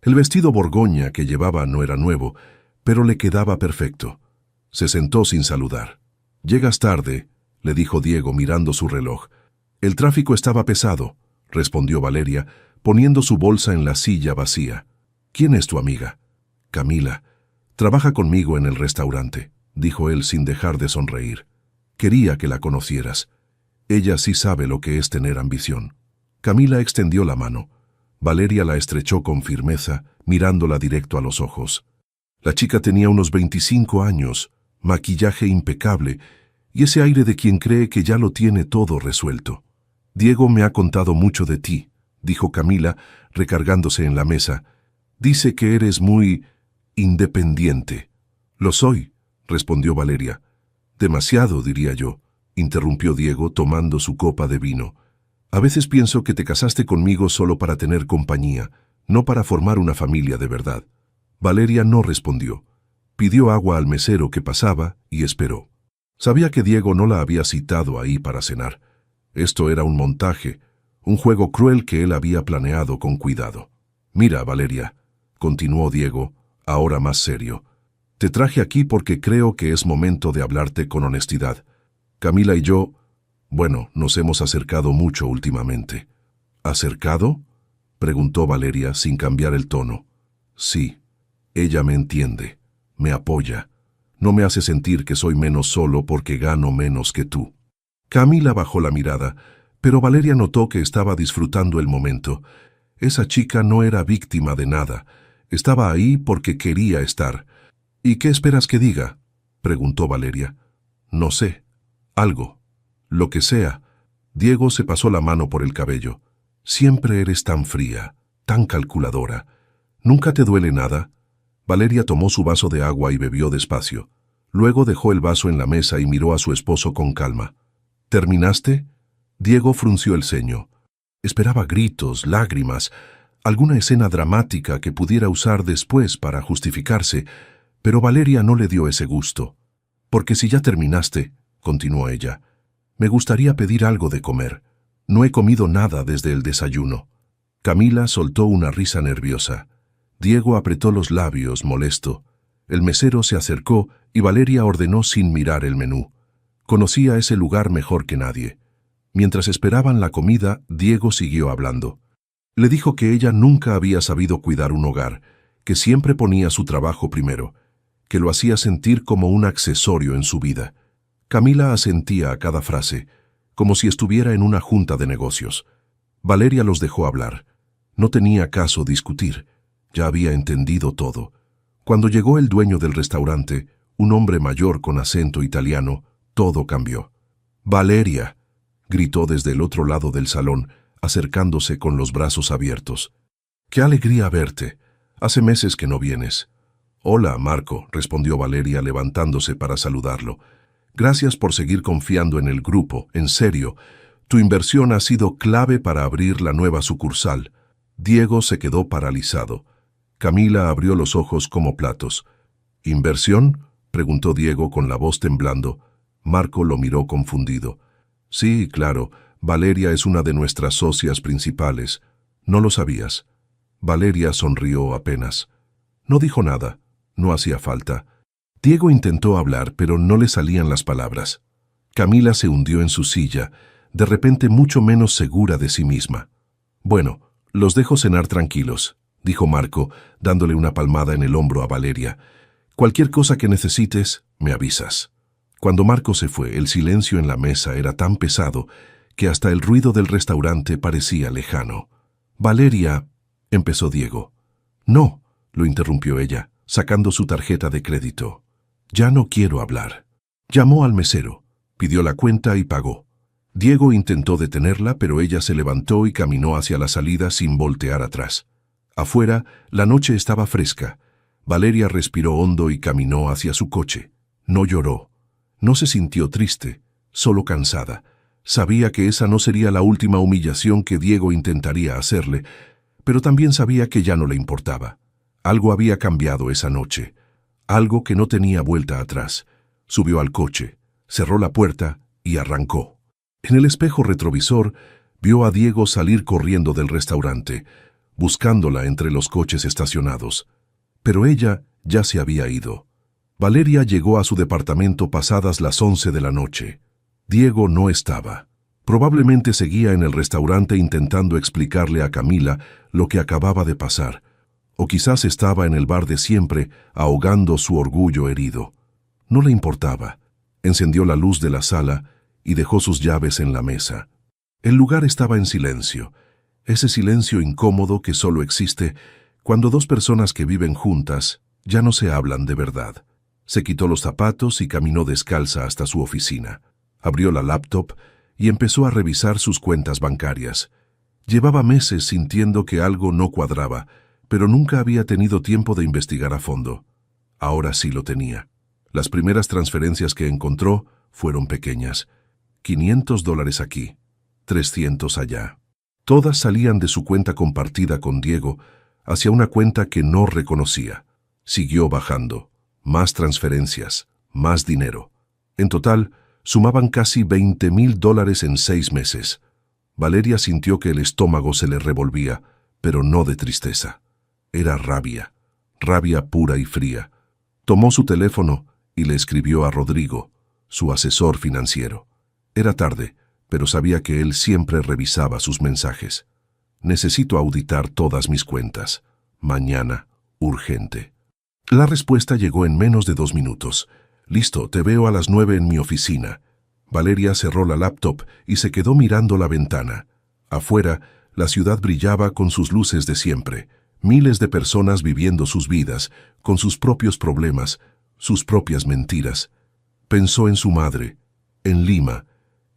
El vestido borgoña que llevaba no era nuevo, pero le quedaba perfecto. Se sentó sin saludar. «Llegas tarde», le dijo Diego mirando su reloj. «El tráfico estaba pesado», respondió Valeria, poniendo su bolsa en la silla vacía. «¿Quién es tu amiga?» «Camila. Trabaja conmigo en el restaurante», dijo él sin dejar de sonreír. «Quería que la conocieras. Ella sí sabe lo que es tener ambición». Camila extendió la mano. Valeria la estrechó con firmeza, mirándola directo a los ojos. La chica tenía unos 25 años, maquillaje impecable y ese aire de quien cree que ya lo tiene todo resuelto. «Diego me ha contado mucho de ti», dijo Camila, recargándose en la mesa. «Dice que eres muy independiente». «Lo soy», respondió Valeria. «Demasiado, diría yo», interrumpió Diego tomando su copa de vino. «A veces pienso que te casaste conmigo solo para tener compañía, no para formar una familia de verdad». Valeria no respondió. Pidió agua al mesero que pasaba y esperó. Sabía que Diego no la había citado ahí para cenar. Esto era un montaje, un juego cruel que él había planeado con cuidado. «Mira, Valeria», continuó Diego, ahora más serio, «te traje aquí porque creo que es momento de hablarte con honestidad. Camila y yo, bueno, nos hemos acercado mucho últimamente». «¿Acercado?», preguntó Valeria sin cambiar el tono. «Sí, ella me entiende, me apoya, no me hace sentir que soy menos solo porque gano menos que tú». Camila bajó la mirada, pero Valeria notó que estaba disfrutando el momento. Esa chica no era víctima de nada, estaba ahí porque quería estar. «¿Y qué esperas que diga?», preguntó Valeria. «No sé. Algo. Lo que sea». Diego se pasó la mano por el cabello. «Siempre eres tan fría, tan calculadora. ¿Nunca te duele nada?». Valeria tomó su vaso de agua y bebió despacio. Luego dejó el vaso en la mesa y miró a su esposo con calma. «¿Terminaste?». Diego frunció el ceño. Esperaba gritos, lágrimas, alguna escena dramática que pudiera usar después para justificarse, pero Valeria no le dio ese gusto. «Porque si ya terminaste», continuó ella, «me gustaría pedir algo de comer. No he comido nada desde el desayuno». Camila soltó una risa nerviosa. Diego apretó los labios, molesto. El mesero se acercó y Valeria ordenó sin mirar el menú. Conocía ese lugar mejor que nadie. Mientras esperaban la comida, Diego siguió hablando. Le dijo que ella nunca había sabido cuidar un hogar, que siempre ponía su trabajo primero, que lo hacía sentir como un accesorio en su vida. Camila asentía a cada frase, como si estuviera en una junta de negocios. Valeria los dejó hablar. No tenía caso discutir. Ya había entendido todo. Cuando llegó el dueño del restaurante, un hombre mayor con acento italiano, todo cambió. «Valeria», gritó desde el otro lado del salón, acercándose con los brazos abiertos. «¡Qué alegría verte! Hace meses que no vienes». «Hola, Marco», respondió Valeria levantándose para saludarlo. «Gracias por seguir confiando en el grupo, en serio. Tu inversión ha sido clave para abrir la nueva sucursal». Diego se quedó paralizado. Camila abrió los ojos como platos. «¿Inversión?», preguntó Diego con la voz temblando. Marco lo miró confundido. «Sí, claro, Valeria es una de nuestras socias principales. ¿No lo sabías?». Valeria sonrió apenas. No dijo nada. No hacía falta. Diego intentó hablar, pero no le salían las palabras. Camila se hundió en su silla, de repente mucho menos segura de sí misma. «Bueno, los dejo cenar tranquilos», dijo Marco, dándole una palmada en el hombro a Valeria. «Cualquier cosa que necesites, me avisas». Cuando Marco se fue, el silencio en la mesa era tan pesado que hasta el ruido del restaurante parecía lejano. «Valeria», empezó Diego. «No», lo interrumpió ella, sacando su tarjeta de crédito. «Ya no quiero hablar». Llamó al mesero, pidió la cuenta y pagó. Diego intentó detenerla, pero ella se levantó y caminó hacia la salida sin voltear atrás. Afuera, la noche estaba fresca. Valeria respiró hondo y caminó hacia su coche. No lloró. No se sintió triste, solo cansada. Sabía que esa no sería la última humillación que Diego intentaría hacerle, pero también sabía que ya no le importaba. Algo había cambiado esa noche, algo que no tenía vuelta atrás. Subió al coche, cerró la puerta y arrancó. En el espejo retrovisor vio a Diego salir corriendo del restaurante, buscándola entre los coches estacionados. Pero ella ya se había ido. Valeria llegó a su departamento pasadas las 11 de la noche. Diego no estaba. Probablemente seguía en el restaurante intentando explicarle a Camila lo que acababa de pasar, o quizás estaba en el bar de siempre, ahogando su orgullo herido. No le importaba. Encendió la luz de la sala y dejó sus llaves en la mesa. El lugar estaba en silencio, ese silencio incómodo que solo existe cuando dos personas que viven juntas ya no se hablan de verdad. Se quitó los zapatos y caminó descalza hasta su oficina. Abrió la laptop y empezó a revisar sus cuentas bancarias. Llevaba meses sintiendo que algo no cuadraba, pero nunca había tenido tiempo de investigar a fondo. Ahora sí lo tenía. Las primeras transferencias que encontró fueron pequeñas. $500 aquí, 300 allá. Todas salían de su cuenta compartida con Diego hacia una cuenta que no reconocía. Siguió bajando. Más transferencias, más dinero. En total, sumaban casi $20,000 en 6 meses. Valeria sintió que el estómago se le revolvía, pero no de tristeza. Era rabia, rabia pura y fría. Tomó su teléfono y le escribió a Rodrigo, su asesor financiero. Era tarde, pero sabía que él siempre revisaba sus mensajes. «Necesito auditar todas mis cuentas. Mañana, urgente». La respuesta llegó en menos de 2 minutos. «Listo, te veo a las 9 en mi oficina». Valeria cerró la laptop y se quedó mirando la ventana. Afuera, la ciudad brillaba con sus luces de siempre. Miles de personas viviendo sus vidas, con sus propios problemas, sus propias mentiras. Pensó en su madre, en Lima,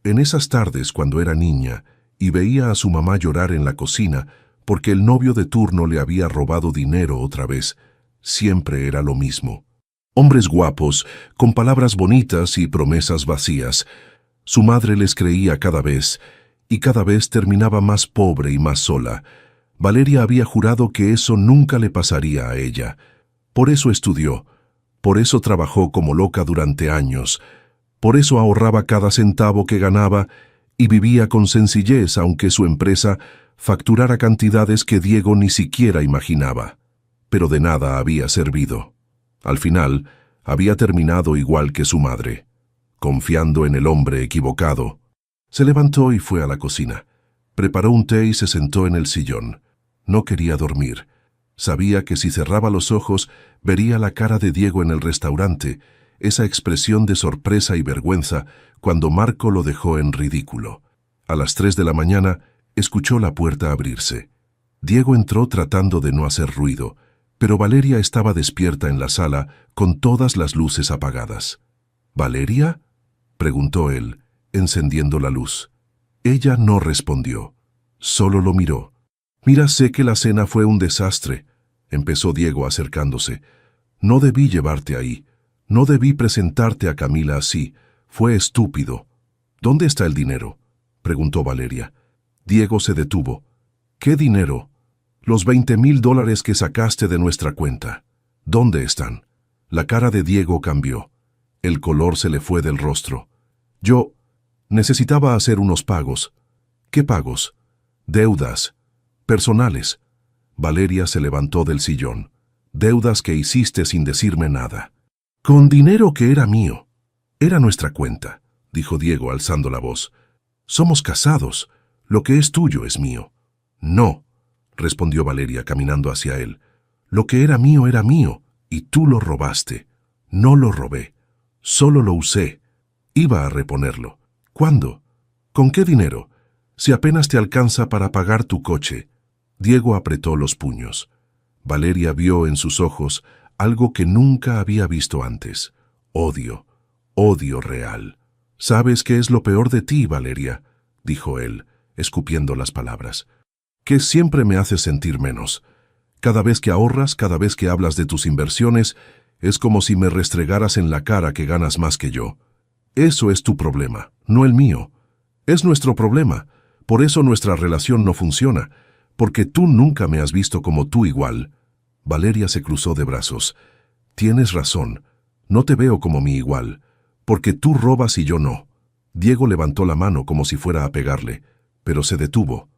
en esas tardes cuando era niña y veía a su mamá llorar en la cocina porque el novio de turno le había robado dinero otra vez. Siempre era lo mismo. Hombres guapos, con palabras bonitas y promesas vacías. Su madre les creía cada vez, y cada vez terminaba más pobre y más sola. Valeria había jurado que eso nunca le pasaría a ella. Por eso estudió, por eso trabajó como loca durante años, por eso ahorraba cada centavo que ganaba y vivía con sencillez aunque su empresa facturara cantidades que Diego ni siquiera imaginaba. Pero de nada había servido. Al final, había terminado igual que su madre, confiando en el hombre equivocado. Se levantó y fue a la cocina. Preparó un té y se sentó en el sillón. No quería dormir. Sabía que si cerraba los ojos, vería la cara de Diego en el restaurante, esa expresión de sorpresa y vergüenza cuando Marco lo dejó en ridículo. A las 3 de la mañana, escuchó la puerta abrirse. Diego entró tratando de no hacer ruido, pero Valeria estaba despierta en la sala con todas las luces apagadas. ¿Valeria?, preguntó él, encendiendo la luz. Ella no respondió, solo lo miró. «Mira, sé que la cena fue un desastre», empezó Diego acercándose. «No debí llevarte ahí. No debí presentarte a Camila así. Fue estúpido». «¿Dónde está el dinero?», preguntó Valeria. Diego se detuvo. «¿Qué dinero?». «Los $20,000 que sacaste de nuestra cuenta. ¿Dónde están?». La cara de Diego cambió. El color se le fue del rostro. «Yo necesitaba hacer unos pagos». «¿Qué pagos?». «Deudas. Personales». Valeria se levantó del sillón. «Deudas que hiciste sin decirme nada». «Con dinero que era mío». «Era nuestra cuenta», dijo Diego alzando la voz. «Somos casados. Lo que es tuyo es mío». «No», respondió Valeria caminando hacia él. «Lo que era mío, y tú lo robaste». «No lo robé. Solo lo usé. Iba a reponerlo». «¿Cuándo? ¿Con qué dinero? Si apenas te alcanza para pagar tu coche». Diego apretó los puños. Valeria vio en sus ojos algo que nunca había visto antes. Odio. Odio real. «¿Sabes qué es lo peor de ti, Valeria?», dijo él, escupiendo las palabras. «Que siempre me haces sentir menos. Cada vez que ahorras, cada vez que hablas de tus inversiones, es como si me restregaras en la cara que ganas más que yo. Eso es tu problema, no el mío. Es nuestro problema. Por eso nuestra relación no funciona, porque tú nunca me has visto como tú igual». Valeria se cruzó de brazos. «Tienes razón. No te veo como mi igual, porque tú robas y yo no». Diego levantó la mano como si fuera a pegarle, pero se detuvo.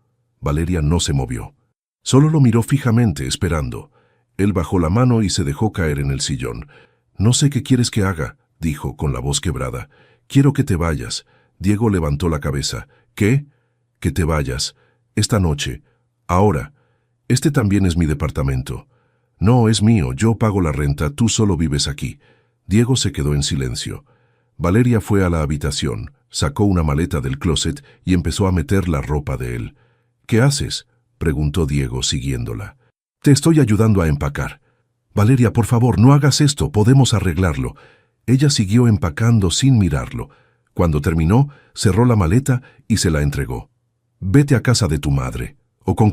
Valeria no se movió. Solo lo miró fijamente, esperando. Él bajó la mano y se dejó caer en el sillón. «No sé qué quieres que haga», dijo con la voz quebrada. «Quiero que te vayas». Diego levantó la cabeza. «¿Qué?». «Que te vayas. Esta noche. Ahora. Este también es mi departamento». «No, es mío. Yo pago la renta. Tú solo vives aquí». Diego se quedó en silencio. Valeria fue a la habitación, sacó una maleta del closet y empezó a meter la ropa de él. «¿Qué haces?», preguntó Diego siguiéndola. «Te estoy ayudando a empacar». «Valeria, por favor, no hagas esto. Podemos arreglarlo». Ella siguió empacando sin mirarlo. Cuando terminó, cerró la maleta y se la entregó. «Vete a casa de tu madre. O con